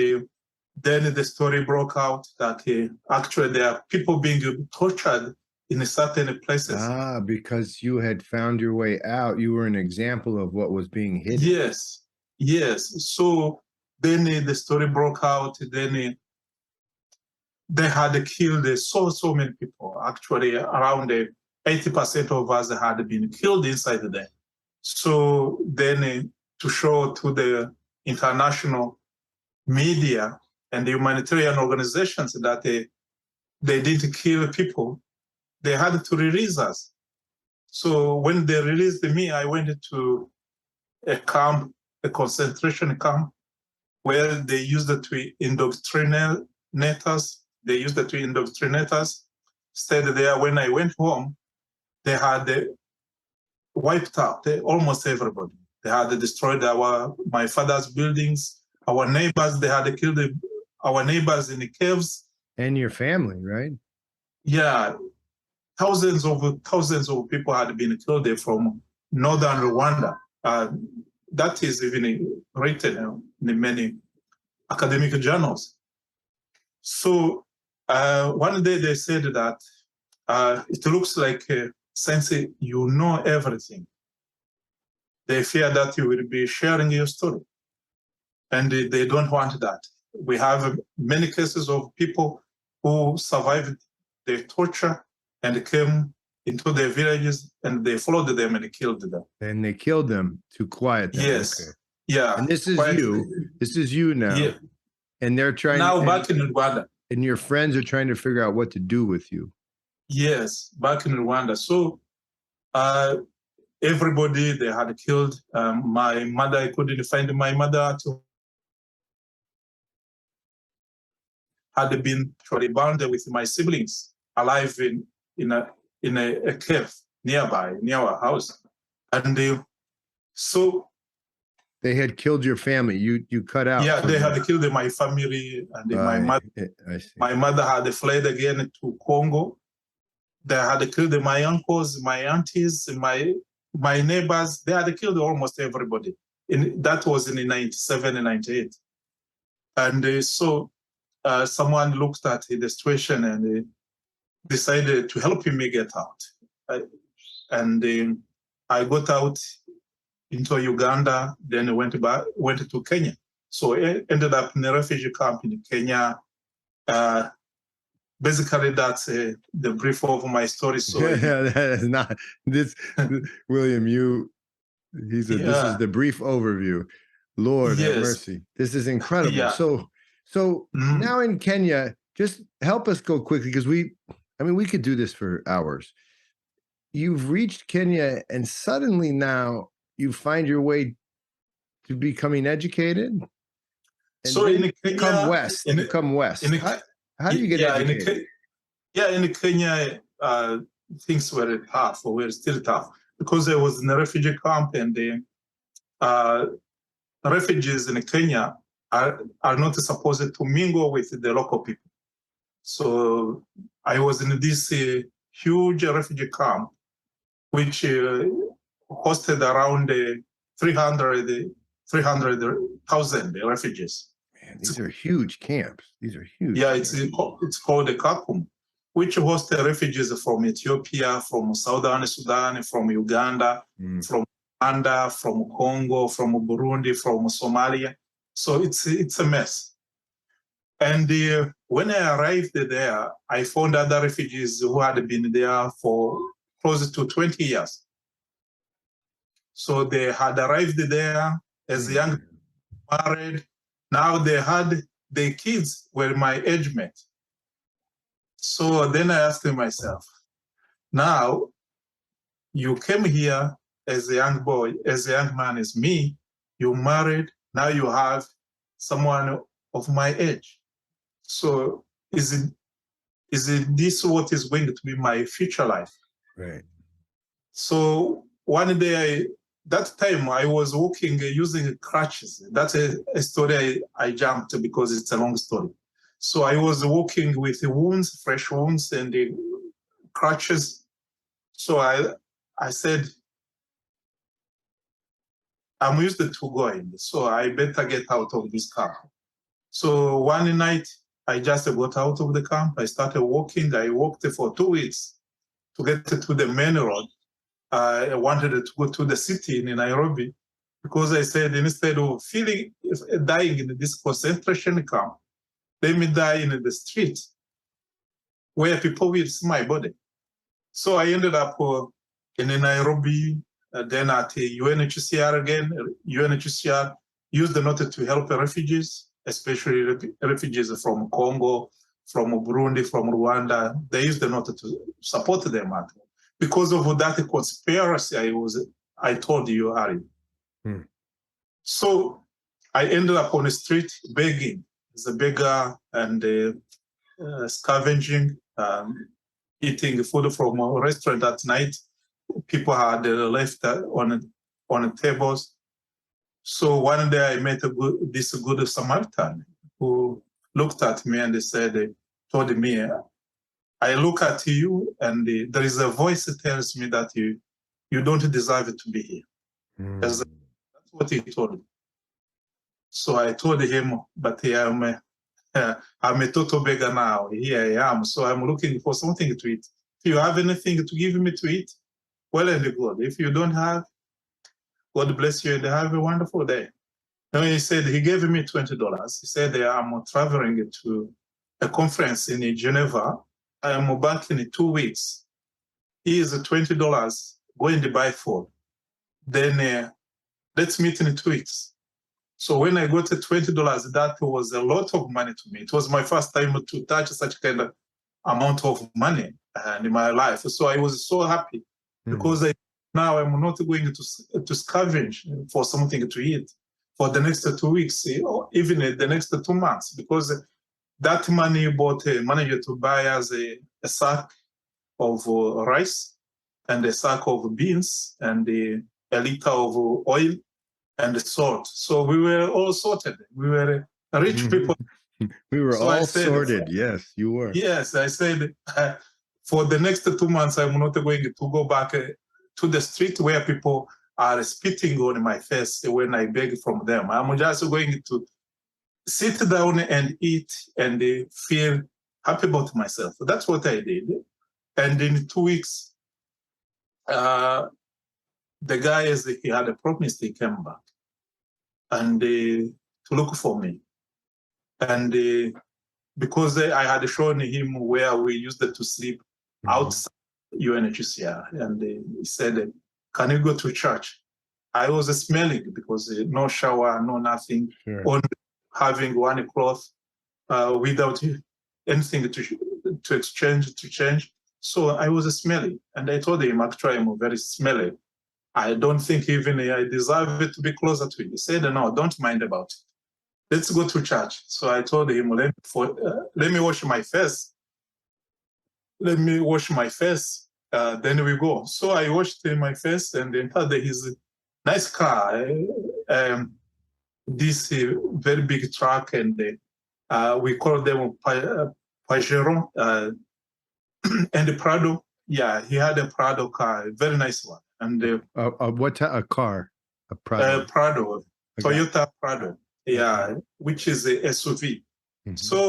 then the story broke out that actually there are people being tortured in certain places. Ah, because you had found your way out. You were an example of what was being hidden. Yes, yes. So then the story broke out. Then they had killed so many people. Actually, around 80% of us had been killed inside there. So then to show to the international media and the humanitarian organizations that they didn't kill people, they had to release us. So when they released me, I went to a camp, a concentration camp, where they used it to indoctrinate us. They used it to indoctrinate us. Stayed there. When I went home, they had wiped out almost everybody. They had destroyed my father's buildings, our neighbors. They had killed our neighbors in the caves. And your family, right? Yeah, thousands of people had been killed there from northern Rwanda. That is even written in many academic journals. So one day they said that it looks like since you know everything, they fear that you will be sharing your story. And they don't want that. We have many cases of people who survived the torture and came into their villages and they followed them and killed them. And they killed them to quiet them. Yes. Okay. Yeah. And this is you. This is you now. Yeah. And they're trying now to, back in Rwanda. And your friends are trying to figure out what to do with you. Yes, back in Rwanda. So everybody they had killed. My mother, I couldn't find my mother. Had been actually bound with my siblings alive in a cave near our house. And so they had killed your family. You cut out. Yeah, they had killed my family, and my mother had fled again to Congo. They had killed my uncles, my aunties, my neighbors. They had killed almost everybody. That was in 97 and 98. And so someone looked at the situation and decided to help me get out. And I got out into Uganda, then went to Kenya. So I ended up in a refugee camp in Kenya. Basically, that's the brief of my story. So that is not this, William. This is the brief overview. Lord have mercy. This is incredible. Yeah. So now in Kenya, just help us go quickly because we could do this for hours. You've reached Kenya, and suddenly now you find your way to becoming educated. And so in Kenya, come west. How do you get educated? In Kenya, things were tough, or were still tough, because I was in a refugee camp, and refugees in Kenya are not supposed to mingle with the local people. So I was in this huge refugee camp, which hosted around 300,000 refugees. Man, these are huge camps. These are huge. Yeah, it's called the Kakum, which hosted refugees from Ethiopia, from Southern Sudan, from Uganda, from Rwanda, from Congo, from Burundi, from Somalia. So it's a mess. And when I arrived there, I found other refugees who had been there for close to 20 years. So they had arrived there as young, married. Now they had their kids were my age mate. So then I asked myself, now you came here as a young boy, as a young man as me, you married, now you have someone of my age. So is it this what is going to be my future life? Right. So one day, that time I was walking using crutches. That's a story I jumped because it's a long story. So I was walking with wounds, fresh wounds, and the crutches. So I said, I'm used to going, so I better get out of this camp. So one night, I just got out of the camp. I started walking. I walked for 2 weeks to get to the main road. I wanted to go to the city in Nairobi because I said, instead of dying in this concentration camp, let me die in the street where people will see my body. So I ended up in Nairobi, then at UNHCR again. UNHCR used the note to help refugees, especially refugees from Congo, from Burundi, from Rwanda. They used the note to support them. Because of that conspiracy I told you, Ari. So I ended up on the street begging, as a beggar, and scavenging, eating food from a restaurant at night. People had left on tables. So one day I met this good Samaritan who looked at me and told me, I look at you and there is a voice that tells me that you don't deserve to be here. That's what he told me. So I told him, but I'm a total beggar now. Here I am. So I'm looking for something to eat. If you have anything to give me to eat, well and good. If you don't have, God bless you and have a wonderful day. No, he said, he gave me $20. He said, I'm traveling to a conference in Geneva. I am back in 2 weeks. Here's $20. Go and buy food. Then let's meet in 2 weeks. So when I got $20, that was a lot of money to me. It was my first time to touch such kind of amount of money in my life. So I was so happy because now I'm not going to scavenge for something to eat for the next 2 weeks, or even the next 2 months, because that money managed to buy us a sack of rice and a sack of beans and a liter of oil and salt. So we were all sorted. We were rich people. We were all sorted. Yes, you were. Yes, I said, for the next 2 months, I'm not going to go back to the street where people are spitting on my face when I beg from them. I'm just going to sit down and eat and feel happy about myself. That's what I did. And in 2 weeks, the guy, as he had promised, he came back and to look for me. And because I had shown him where we used to sleep outside UNHCR, and he said, can you go to church? I was smelling because no shower, no nothing, only having one cloth without anything to exchange, to change. So I was smelling, and I told him, actually, I'm very smelly. I don't think even I deserve it to be closer to you. He said, no, don't mind about it. Let's go to church. So I told him, let me wash my face. Let me wash my face. Then we go. So I washed my face and entered his nice car. this very big truck, and we call them Pajero and the Prado. Yeah, he had a Prado car, a very nice one. And a car? A Prado? Prado, Toyota Prado. Yeah, which is a SUV. Mm-hmm. So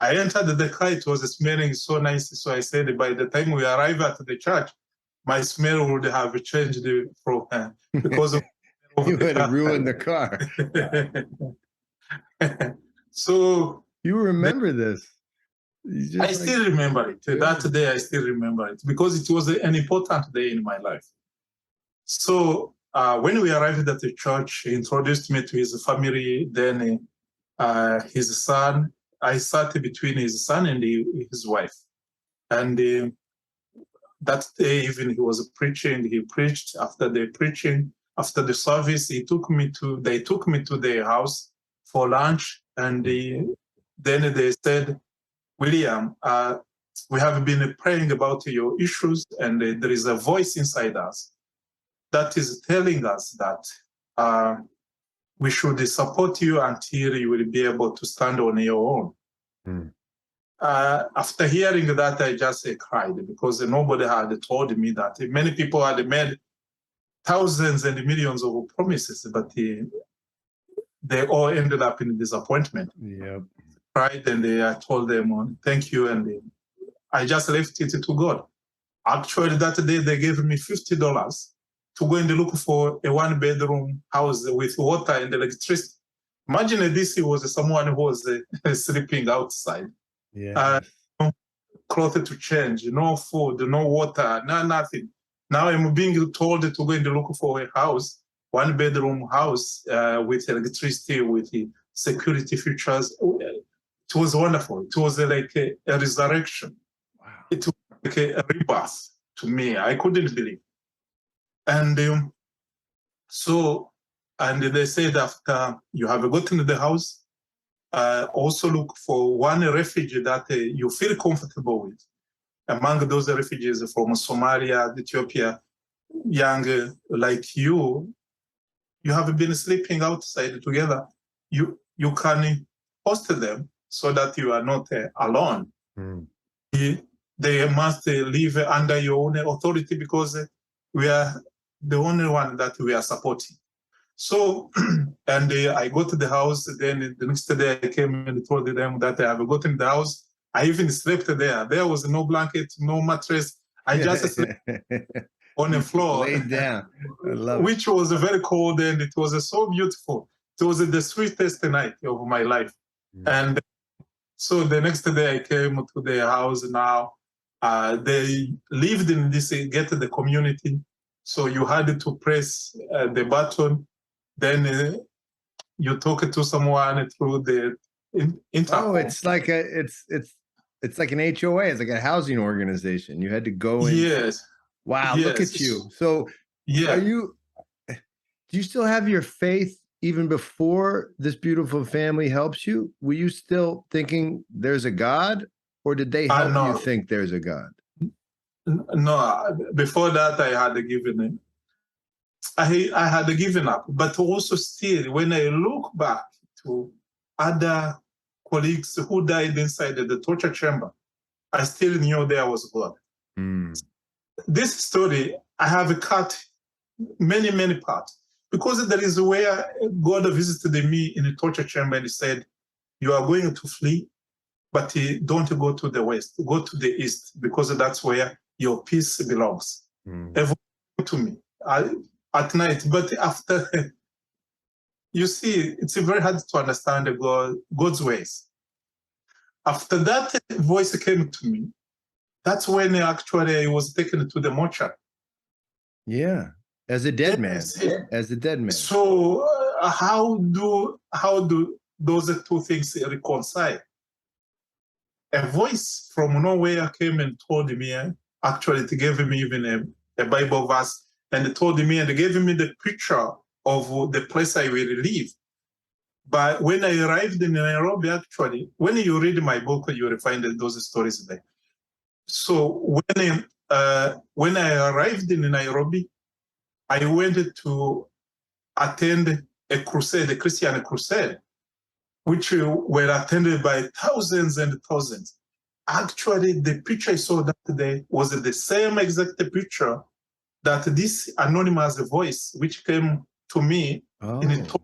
I entered the car, it was smelling so nice. So I said, by the time we arrive at the church, my smell would have changed from because of you would have ruined the car. So you remember this? I still remember it. Good. That day, I still remember it because it was an important day in my life. So when we arrived at the church, he introduced me to his family, then his son. I sat between his son and his wife. And that day, even he was preaching, he preached. After the preaching, after the service, they took me to their house for lunch. And then they said, William, we have been praying about your issues, and there is a voice inside us that is telling us that we should support you until you will be able to stand on your own. Mm. After hearing that, I just cried because nobody had told me that. Many people had made thousands and millions of promises, but they all ended up in disappointment. Yep. Cried, and I told them, thank you, and I just left it to God. Actually, that day they gave me $50 to go and look for a one-bedroom house with water and electricity. Imagine this was someone who was sleeping outside. Yeah. No clothes to change, no food, no water, nothing. Now I'm being told to go and look for a house, one-bedroom house with electricity, with security features. It was wonderful. It was like a resurrection. Wow. It was like a rebirth to me. I couldn't believe. And and they said after you have gotten the house, also look for one refugee that you feel comfortable with. Among those refugees from Somalia, Ethiopia, young like you have been sleeping outside together. You can host them so that you are not alone. Mm. They must live under your own authority because we are the only one that we are supporting. So, and I go to the house, then the next day I came and told them that I have gotten the house. I even slept there. There was no blanket, no mattress. I just slept on the floor. Laid down. I love which it. was very cold, and it was so beautiful. It was the sweetest night of my life. Mm. And so the next day I came to their house now. They lived in this gated community. So you had to press the button. Then you talk to someone through the intercom. Oh, it's like it's like an HOA. It's like a housing organization. You had to go in. Yes. Wow, yes. Look at you. So yeah. Do you still have your faith even before this beautiful family helps you? Were you still thinking there's a God, or did they help you think there's a God? No, before that I had given in. I had given up, but also still, when I look back to other colleagues who died inside the torture chamber, I still knew there was God. Mm. This story, I have cut many, many parts, because there is where God visited me in the torture chamber and he said, you are going to flee, but don't go to the west, go to the east, because that's where your peace belongs. Mm. Everyone to me. At night, but after, you see, it's very hard to understand God's ways. After that voice came to me, that's when actually I was taken to the mortuary. Yeah, as a dead man. As a dead man. So how do those two things reconcile? A voice from nowhere came and told me, actually it gave me even a Bible verse, and they told me and they gave me the picture of the place I will live. But when I arrived in Nairobi, actually, when you read my book, you will find those stories there. So when I arrived in Nairobi, I went to attend a crusade, a Christian crusade, which were attended by thousands and thousands. Actually, the picture I saw that day was the same exact picture that this anonymous voice, which came to me in a talk,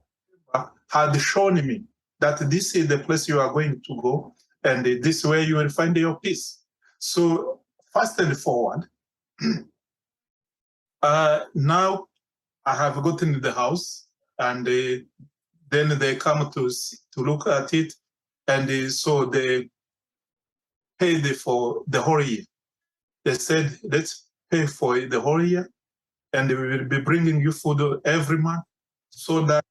had shown me that this is the place you are going to go, and this is where you will find your peace. So fast and forward, now I have gotten the house, and then they come to look at it, and so they paid for the whole year. They said, let's pay for the whole year, and we will be bringing you food every month so that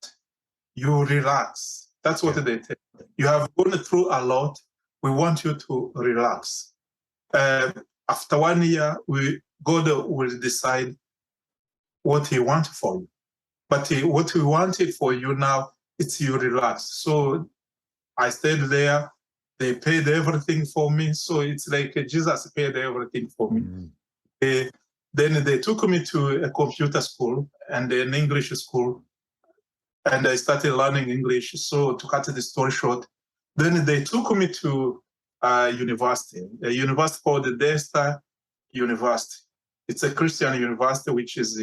you relax. That's what they tell. You have gone through a lot. We want you to relax. After 1 year, God will decide what He wants for you. But what we wanted for you now, it's you relax. So I stayed there. They paid everything for me. So it's like Jesus paid everything for me. Mm-hmm. Then they took me to a computer school and an English school, and I started learning English. So to cut the story short, then they took me to a university called the Desta University. It's a Christian university, which is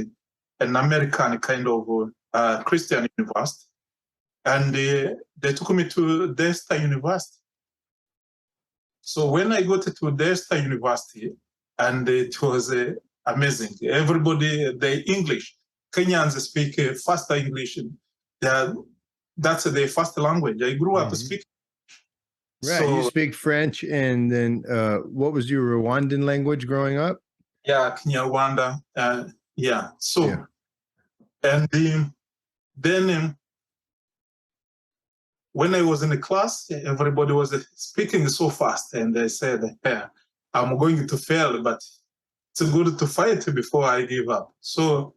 an American kind of Christian university. And they took me to Desta University. So when I got to Desta University, and it was amazing. Everybody, they English. Kenyans speak faster English. That's their first language. I grew up speaking. Right. So, you speak French, and then what was your Rwandan language growing up? Yeah, Rwanda. Yeah. So, yeah. And then when I was in the class, everybody was speaking so fast, and they said, I'm going to fail, but it's good to fight before I give up. So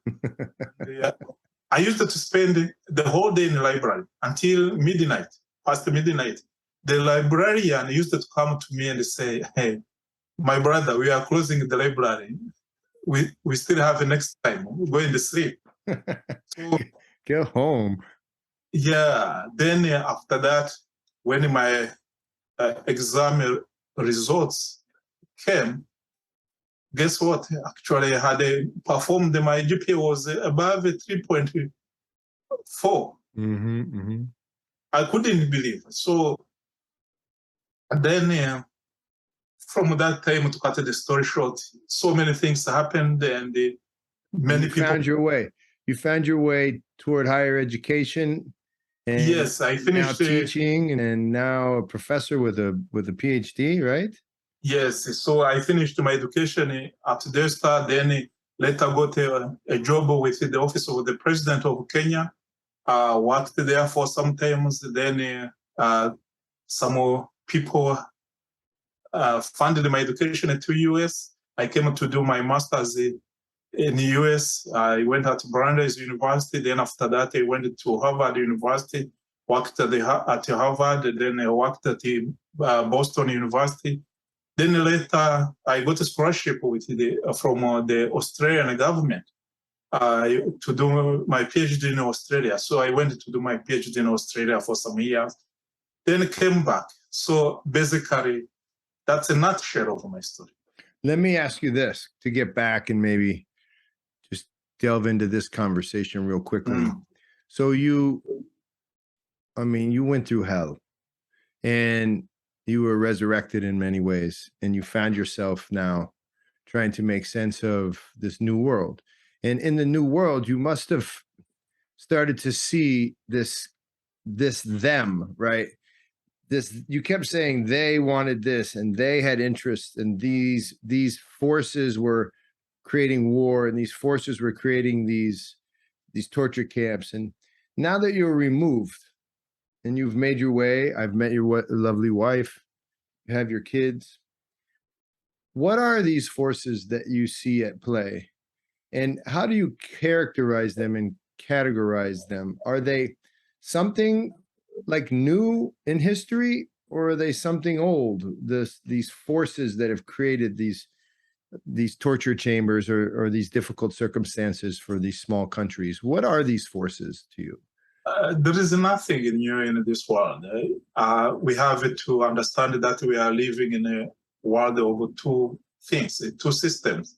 I used to spend the whole day in the library until midnight, past midnight. The librarian used to come to me and say, hey, my brother, we are closing the library. We still have the next time. We're going to sleep. So, go home. Yeah. Then after that, when my exam results came, guess what? Actually, I had performed. My GPA was above 3.4. Mm-hmm, mm-hmm. I couldn't believe. So then from that time, to cut the story short, so many things happened, and many people found your way. You found your way toward higher education. And yes, I finished now teaching, and now a professor with a PhD, right? Yes, so I finished my education at Desta, then later got a job with the office of the president of Kenya. Worked there for some time. Then some people funded my education to US. I came to do my master's in the US. I went at Brandeis University. Then after that, I went to Harvard University, worked at Harvard, and then I worked at the Boston University. Then later, I got a scholarship from the Australian government to do my PhD in Australia. So I went to do my PhD in Australia for some years, then came back. So basically, that's a nutshell of my story. Let me ask you this to get back and maybe just delve into this conversation real quickly. So you went through hell, and you were resurrected in many ways, and you found yourself now trying to make sense of this new world. And in the new world, you must have started to see this them, right? You kept saying they wanted this, and they had interest, and these forces were creating war, and these forces were creating these torture camps. And now that you're removed and you've made your way, I've met your lovely wife, you have your kids. What are these forces that you see at play, and how do you characterize them and categorize them? Are they something like new in history, or are they something old? These forces that have created these torture chambers or these difficult circumstances for these small countries. What are these forces to you? There is nothing new in this world. We have to understand that we are living in a world of two things, two systems,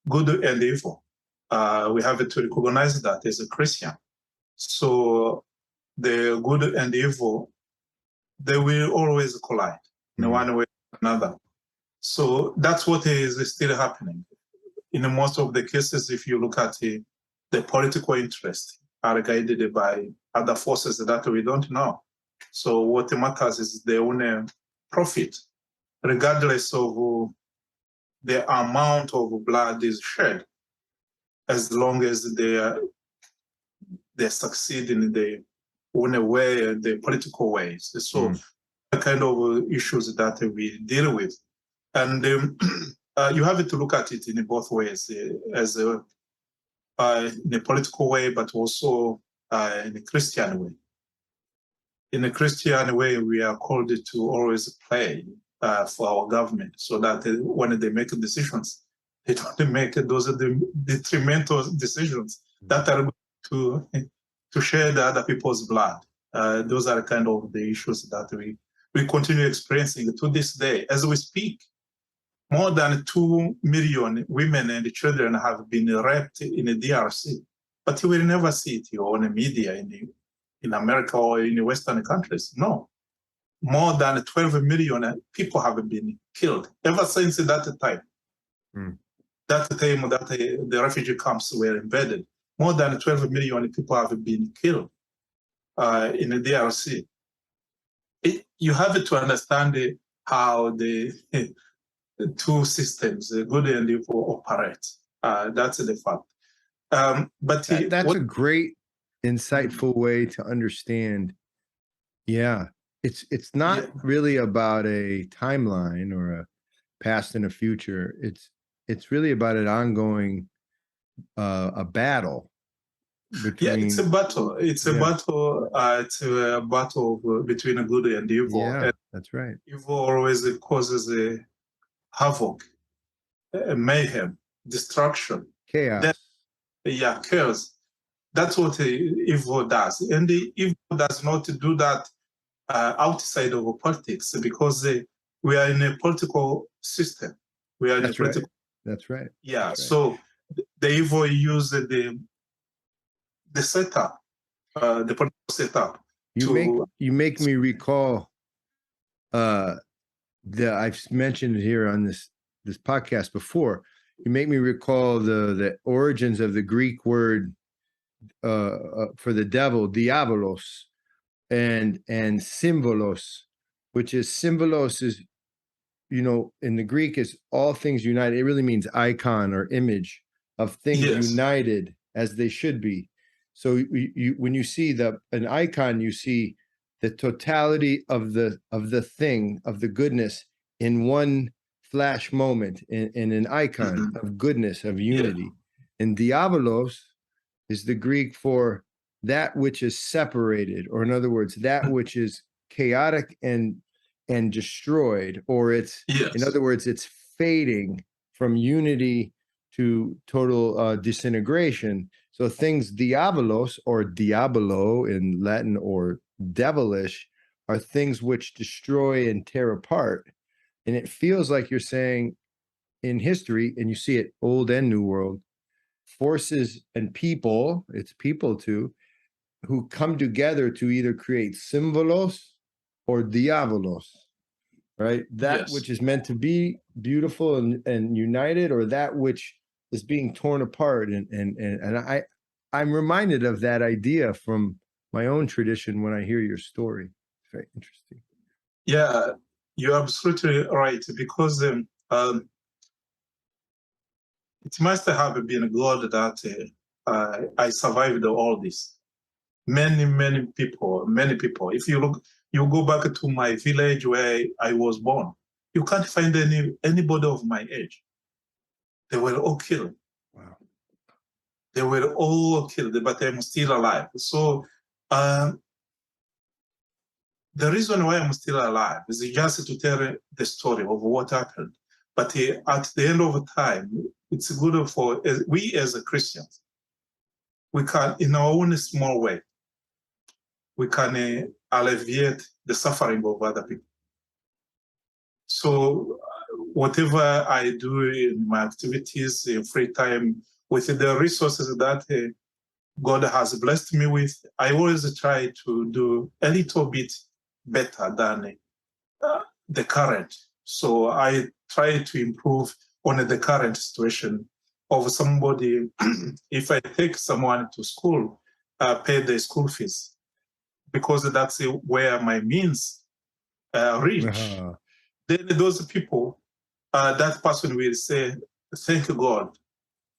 good and evil. We have to recognize that as a Christian. So the good and evil, they will always collide in one way or another. So that's what is still happening. In most of the cases, if you look at the political interests are guided by other forces that we don't know. So what matters is their own profit, regardless of the amount of blood is shed, as long as they succeed in the own way, the political ways. So the kind of issues that we deal with. And you have to look at it in both ways, as in a political way, but also in a Christian way. In a Christian way, we are called to always pray for our government, so that when they make decisions, they don't make those detrimental decisions that are going to shed other people's blood. Those are kind of the issues that we continue experiencing to this day. As we speak, more than 2 million women and children have been raped in the DRC, but you will never see it on the media in America or in the Western countries. No. More than 12 million people have been killed ever since that time. That time that the refugee camps were invaded, more than 12 million people have been killed in the DRC. You have to understand how the two systems, good and evil, operate. That's the fact. But that's a great, insightful way to understand. Yeah, it's not really about a timeline or a past and a future. It's really about an ongoing a battle between. It's a battle. It's a battle. It's a battle between good and evil. Yeah, and that's right. Evil always causes a havoc, mayhem, destruction, chaos. Chaos. That's what evil does. And the evil does not do that outside of politics, because we are in a political system. We are in a political. That's right. Yeah. That's right. So the evil use the setup, the political setup. You make me recall I've mentioned it here on this podcast before. You make me recall the origins of the Greek word for the devil, diabolos, and symbolos, which is symbolos is, in the Greek is all things united. It really means icon or image of things united as they should be. So when you see an icon, you see the totality of the thing, of the goodness in one flash moment, in an icon of goodness, of unity. And diabolos is the Greek for that which is separated, or in other words, that which is chaotic and destroyed, or in other words, it's fading from unity to total disintegration. So things diabolos or diabolo in Latin, or devilish, are things which destroy and tear apart. And it feels like you're saying in history, and you see it old and new world, forces and people, it's people too, who come together to either create symbolos or diabolos, right? That which is meant to be beautiful and united, or that which is being torn apart. And I'm reminded of that idea from my own tradition when I hear your story. It's very interesting. Yeah, you're absolutely right, because it must have been God that I survived all this. Many people. If you go back to my village where I was born, you can't find anybody of my age. They were all killed. Wow. They were all killed, but I'm still alive. So the reason why I'm still alive is just to tell the story of what happened. But at the end of time, it's good for we as Christians. We can, in our own small way, we can alleviate the suffering of other people. So whatever I do in my activities in free time, with the resources that God has blessed me with, I always try to do a little bit better than the current. So I try to improve on the current situation of somebody. If I take someone to school, pay the school fees, because that's where my means reach. Then those people, that person will say, thank God.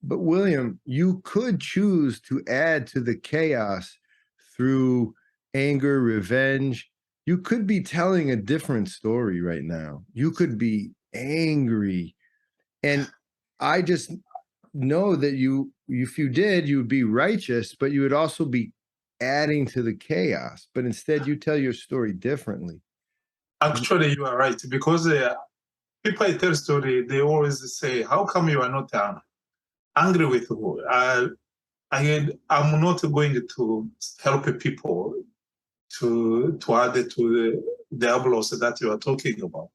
But William, you could choose to add to the chaos through anger, revenge. You could be telling a different story right now. You could be angry. And I just know that you, if you did, you would be righteous, but you would also be adding to the chaos. But instead, you tell your story differently. Actually, you are right, because people I tell story, they always say, how come you are not angry with who? I'm not going to help people to add to the diablos that you are talking about.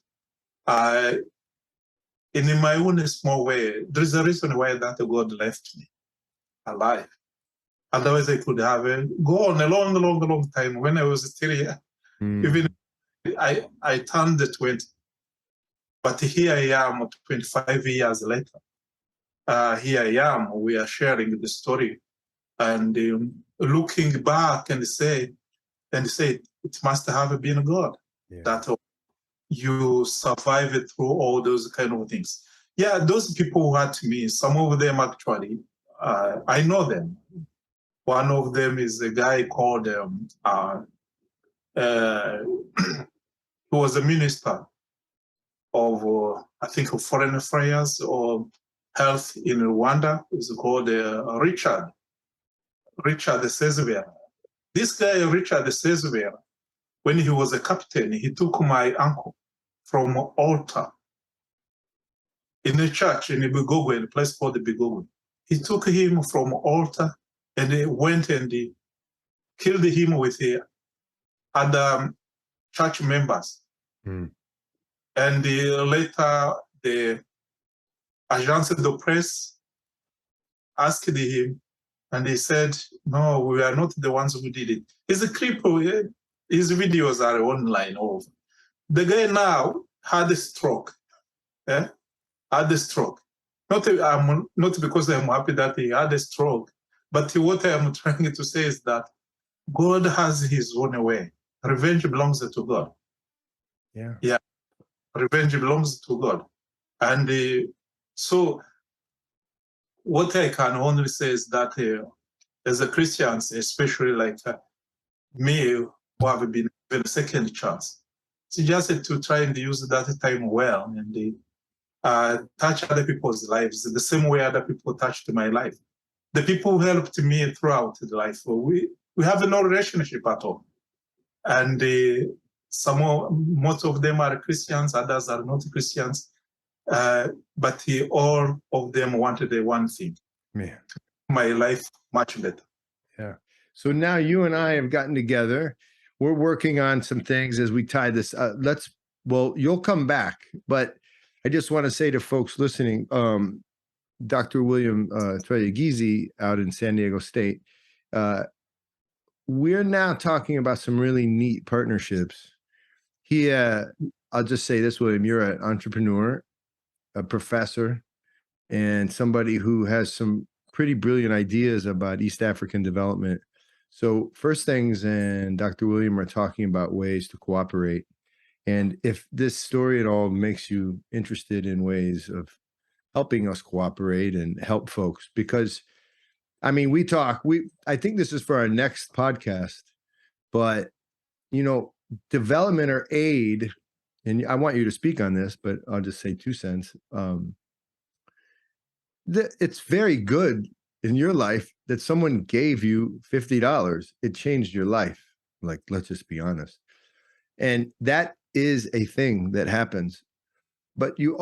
In my own small way, there's a reason why that God left me alive. Otherwise, I could have gone a long, long, long time. When I was still here, even I turned 20. But here I am 25 years later. Here I am, we are sharing the story and looking back and say, it must have been God that you survived through all those kind of things. Yeah, those people who hurt me, some of them actually, I know them. One of them is a guy called, he was a minister of, I think, of foreign affairs or health in Rwanda. It's called Richard Sezibera. This guy, Richard Sezibera, when he was a captain, he took my uncle from WAWTAR in a church in Bigogwe, in a place called the Bigogwe. He took him from WAWTAR and he went and he killed him with the other church members. And later, the Agence de Presse asked him, and he said, no, we are not the ones who did it. He's a cripple. His videos are online. The guy now had a stroke. Had a stroke. Not because I'm happy that he had a stroke, but what I'm trying to say is that God has his own way. Revenge belongs to God. Yeah. Revenge belongs to God. And so what I can only say is that as a Christians, especially like me, who have been given a second chance, it's just to try and use that time well and touch other people's lives the same way other people touched my life. The people who helped me throughout the life, we have no relationship at all. And most of them are Christians, others are not Christians. But all of them wanted the one thing, to make my life much better. Yeah. So now you and I have gotten together. We're working on some things as we tie this. You'll come back, but I just want to say to folks listening, Dr. William Twyaigize out in San Diego State, we're now talking about some really neat partnerships. I'll just say this, William, you're an entrepreneur, a professor, and somebody who has some pretty brilliant ideas about East African development. So first things, and Dr. William are talking about ways to cooperate. And if this story at all makes you interested in ways of helping us cooperate and help folks, because I mean, I think this is for our next podcast, but development or aid, and I want you to speak on this, but I'll just say 2 cents. It's very good in your life that someone gave you $50. It changed your life. Like, let's just be honest. And that is a thing that happens. But you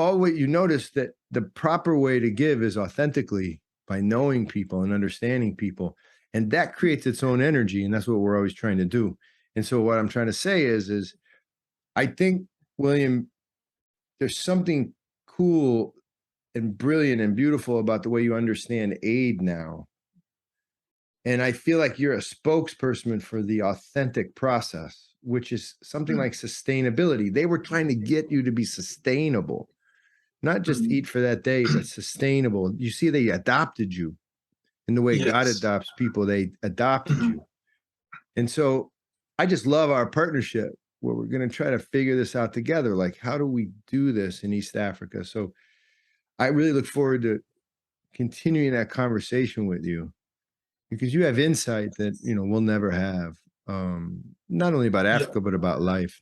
notice that the proper way to give is authentically, by knowing people and understanding people. And that creates its own energy. And that's what we're always trying to do. And so what I'm trying to say is I think, William, there's something cool and brilliant and beautiful about the way you understand aid now. And I feel like you're a spokesperson for the authentic process, which is something like sustainability. They were trying to get you to be sustainable, not just eat for that day, but sustainable. You see, they adopted you in the way God adopts people. They adopted you. And so I just love our partnership where we're going to try to figure this out together. Like, how do we do this in East Africa? So I really look forward to continuing that conversation with you, because you have insight that, we'll never have, not only about Africa, but about life.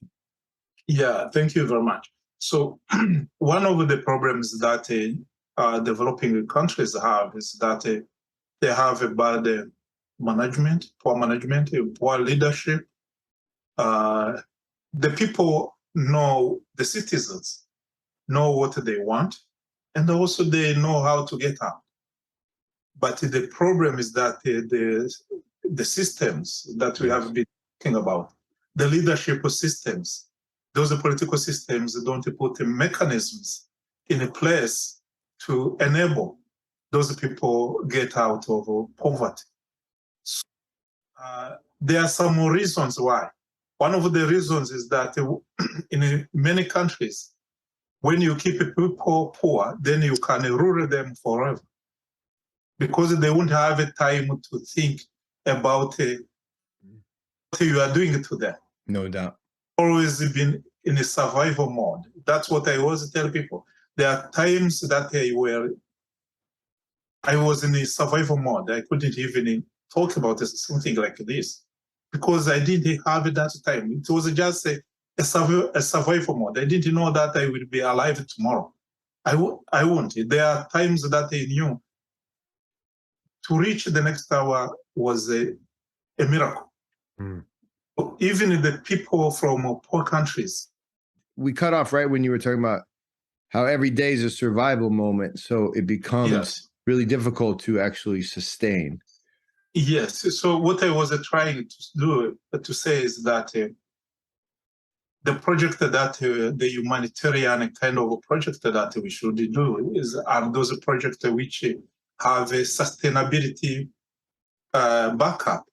Yeah, thank you very much. So one of the problems that developing countries have is that they have a bad management, poor management, poor leadership. The people know, the citizens know what they want, and also they know how to get out. But the problem is that the systems that we have been talking about, the leadership systems, those political systems don't put the mechanisms in a place to enable those people get out of poverty. So, there are some reasons why. One of the reasons is that in many countries, when you keep people poor, then you can rule them forever, because they won't have a time to think about what you are doing to them. No doubt. Always been in a survival mode. That's what I always tell people. There are times that I was in a survival mode. I couldn't even talk about something like this because I didn't have that time. It was just a survival mode. I didn't know that I would be alive tomorrow. I won't. There are times that I knew to reach the next hour was a miracle. Even the people from poor countries. We cut off right when you were talking about how every day is a survival moment, so it becomes really difficult to actually sustain. Yes. So what I was trying to say is that the project that the humanitarian kind of project that we should do are those projects which have a sustainability backup,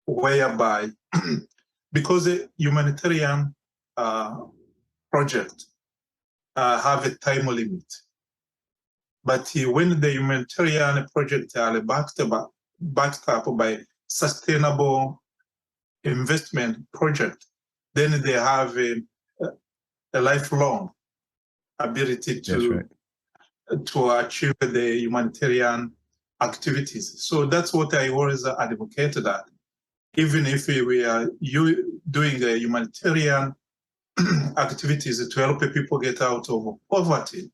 whereby because a humanitarian project have a time limit. But when the humanitarian projects are backed up by sustainable investment project, then they have a lifelong ability to achieve the humanitarian activities. So that's what I always advocate, that even if we are doing a humanitarian activities to help people get out of poverty,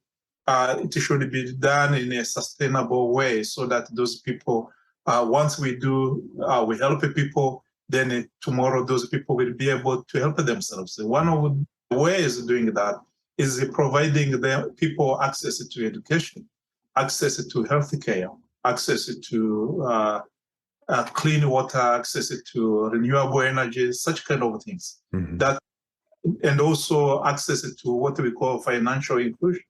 it should be done in a sustainable way, so that those people, once we help people, then tomorrow those people will be able to help themselves. One of the ways of doing that is providing the people access to education, access to healthcare, access to clean water, access to renewable energy, such kind of things. And also access to what we call financial inclusion,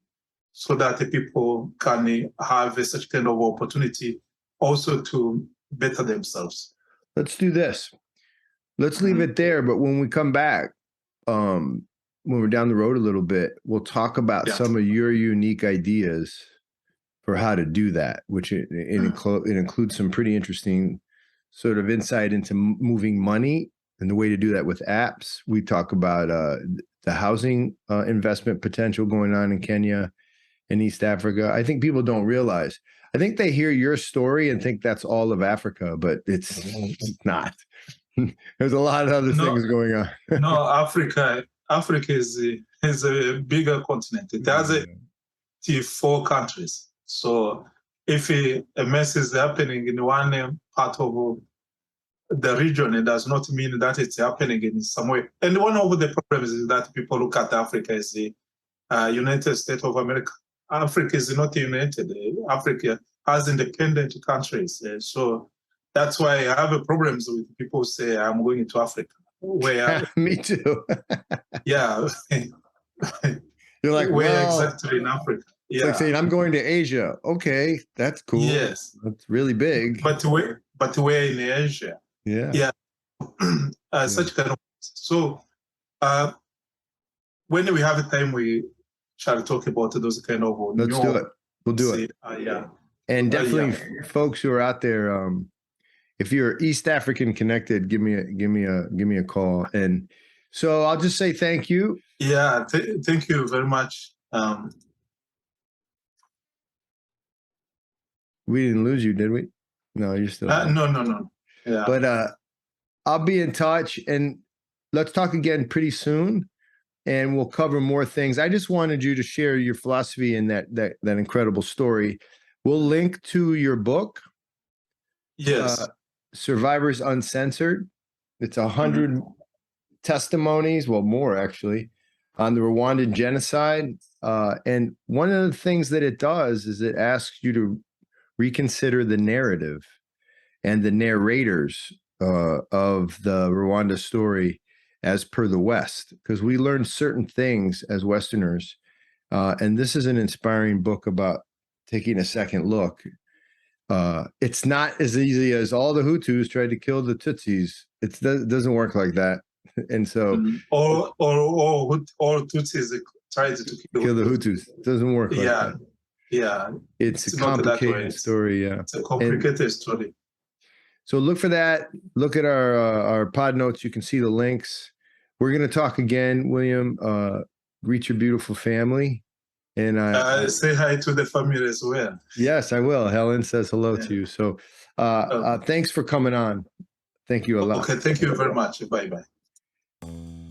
so that the people can have such kind of opportunity also to better themselves. Let's do this. Let's leave it there. But when we come back, when we're down the road a little bit, we'll talk about some of your unique ideas for how to do that, which it includes some pretty interesting sort of insight into moving money and the way to do that with apps. We talk about the housing investment potential going on in Kenya and East Africa. I think people don't realize. I think they hear your story and think that's all of Africa, but it's not. There's a lot of other things going on. No, Africa is a bigger continent. It has 4 countries. So if a mess is happening in one part of the region, it does not mean that it's happening in some way. And one of the problems is that people look at Africa as the United States of America. Africa is not united. Africa has independent countries. So that's why I have problems with people say, I'm going to Africa. where, Me too. yeah, You're like, where well, exactly in Africa? it's like Yeah, saying, I'm going to Asia. Okay, that's cool. yes, That's really big. but where in Asia? Yeah. Yeah, such kind of. So when we have a time, we shall talk about those kind of Let's do it. We'll do it. Yeah. And definitely, Yeah. folks who are out there, if you're East African connected, give me a call. And so I'll just say thank you. Yeah, thank you very much. We didn't lose you, did we? No, you're still there. No. Yeah. But I'll be in touch, and let's talk again pretty soon, and we'll cover more things. I just wanted you to share your philosophy in that incredible story. We'll link to your book. Yes. Survivors Uncensored. It's 100 testimonies, well, more actually, on the Rwandan genocide. And one of the things that it does is it asks you to reconsider the narrative and the narrators of the Rwanda story as per the West, because we learn certain things as Westerners. And this is an inspiring book about taking a second look. It's not as easy as all the Hutus tried to kill the Tutsis. It doesn't work like that. And so, or Tutsis tried to kill the Hutus. It doesn't work like that. Yeah. It's a complicated story. Yeah. It's a complicated story. So look for that. Look at our pod notes. You can see the links. We're going to talk again, William. Greet your beautiful family. And say hi to the family as well. Yes, I will. Helen says hello to you. So thanks for coming on. Thank you a lot. Okay, thank you very much. Bye-bye.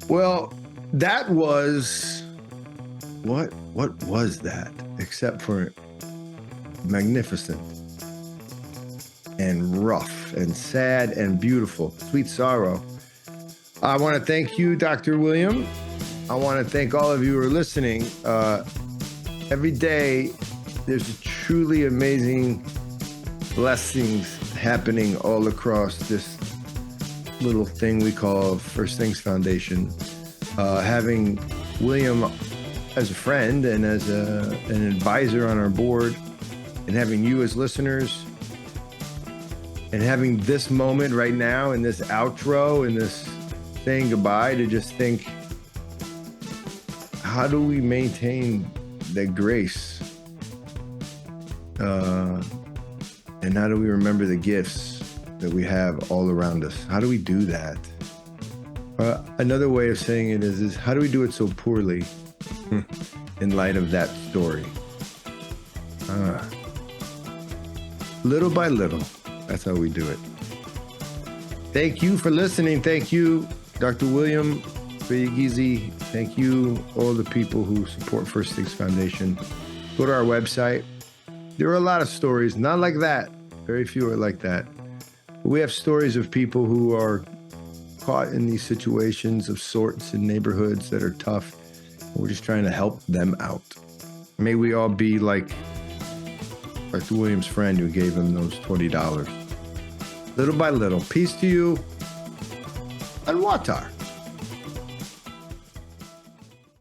Well, that was what was that except for magnificent and rough and sad and beautiful, sweet sorrow. I want to thank you, Dr. William. I want to thank all of you who are listening. Every day, there's truly amazing blessings happening all across this little thing we call First Things Foundation. Having William as a friend and as an advisor on our board, and having you as listeners, and having this moment right now in this outro and this saying goodbye to just think, how do we maintain the grace? And how do we remember the gifts that we have all around us? How do we do that? Another way of saying it is how do we do it so poorly in light of that story? Little by little, that's how we do it. Thank you for listening. Thank you, Dr. William Twyaigize. Thank you, all the people who support First Things Foundation. Go to our website. There are a lot of stories, not like that. Very few are like that. But we have stories of people who are caught in these situations of sorts in neighborhoods that are tough. We're just trying to help them out. May we all be like Dr. William's friend who gave him those $20. Little by little. Peace to you and WAWTAR.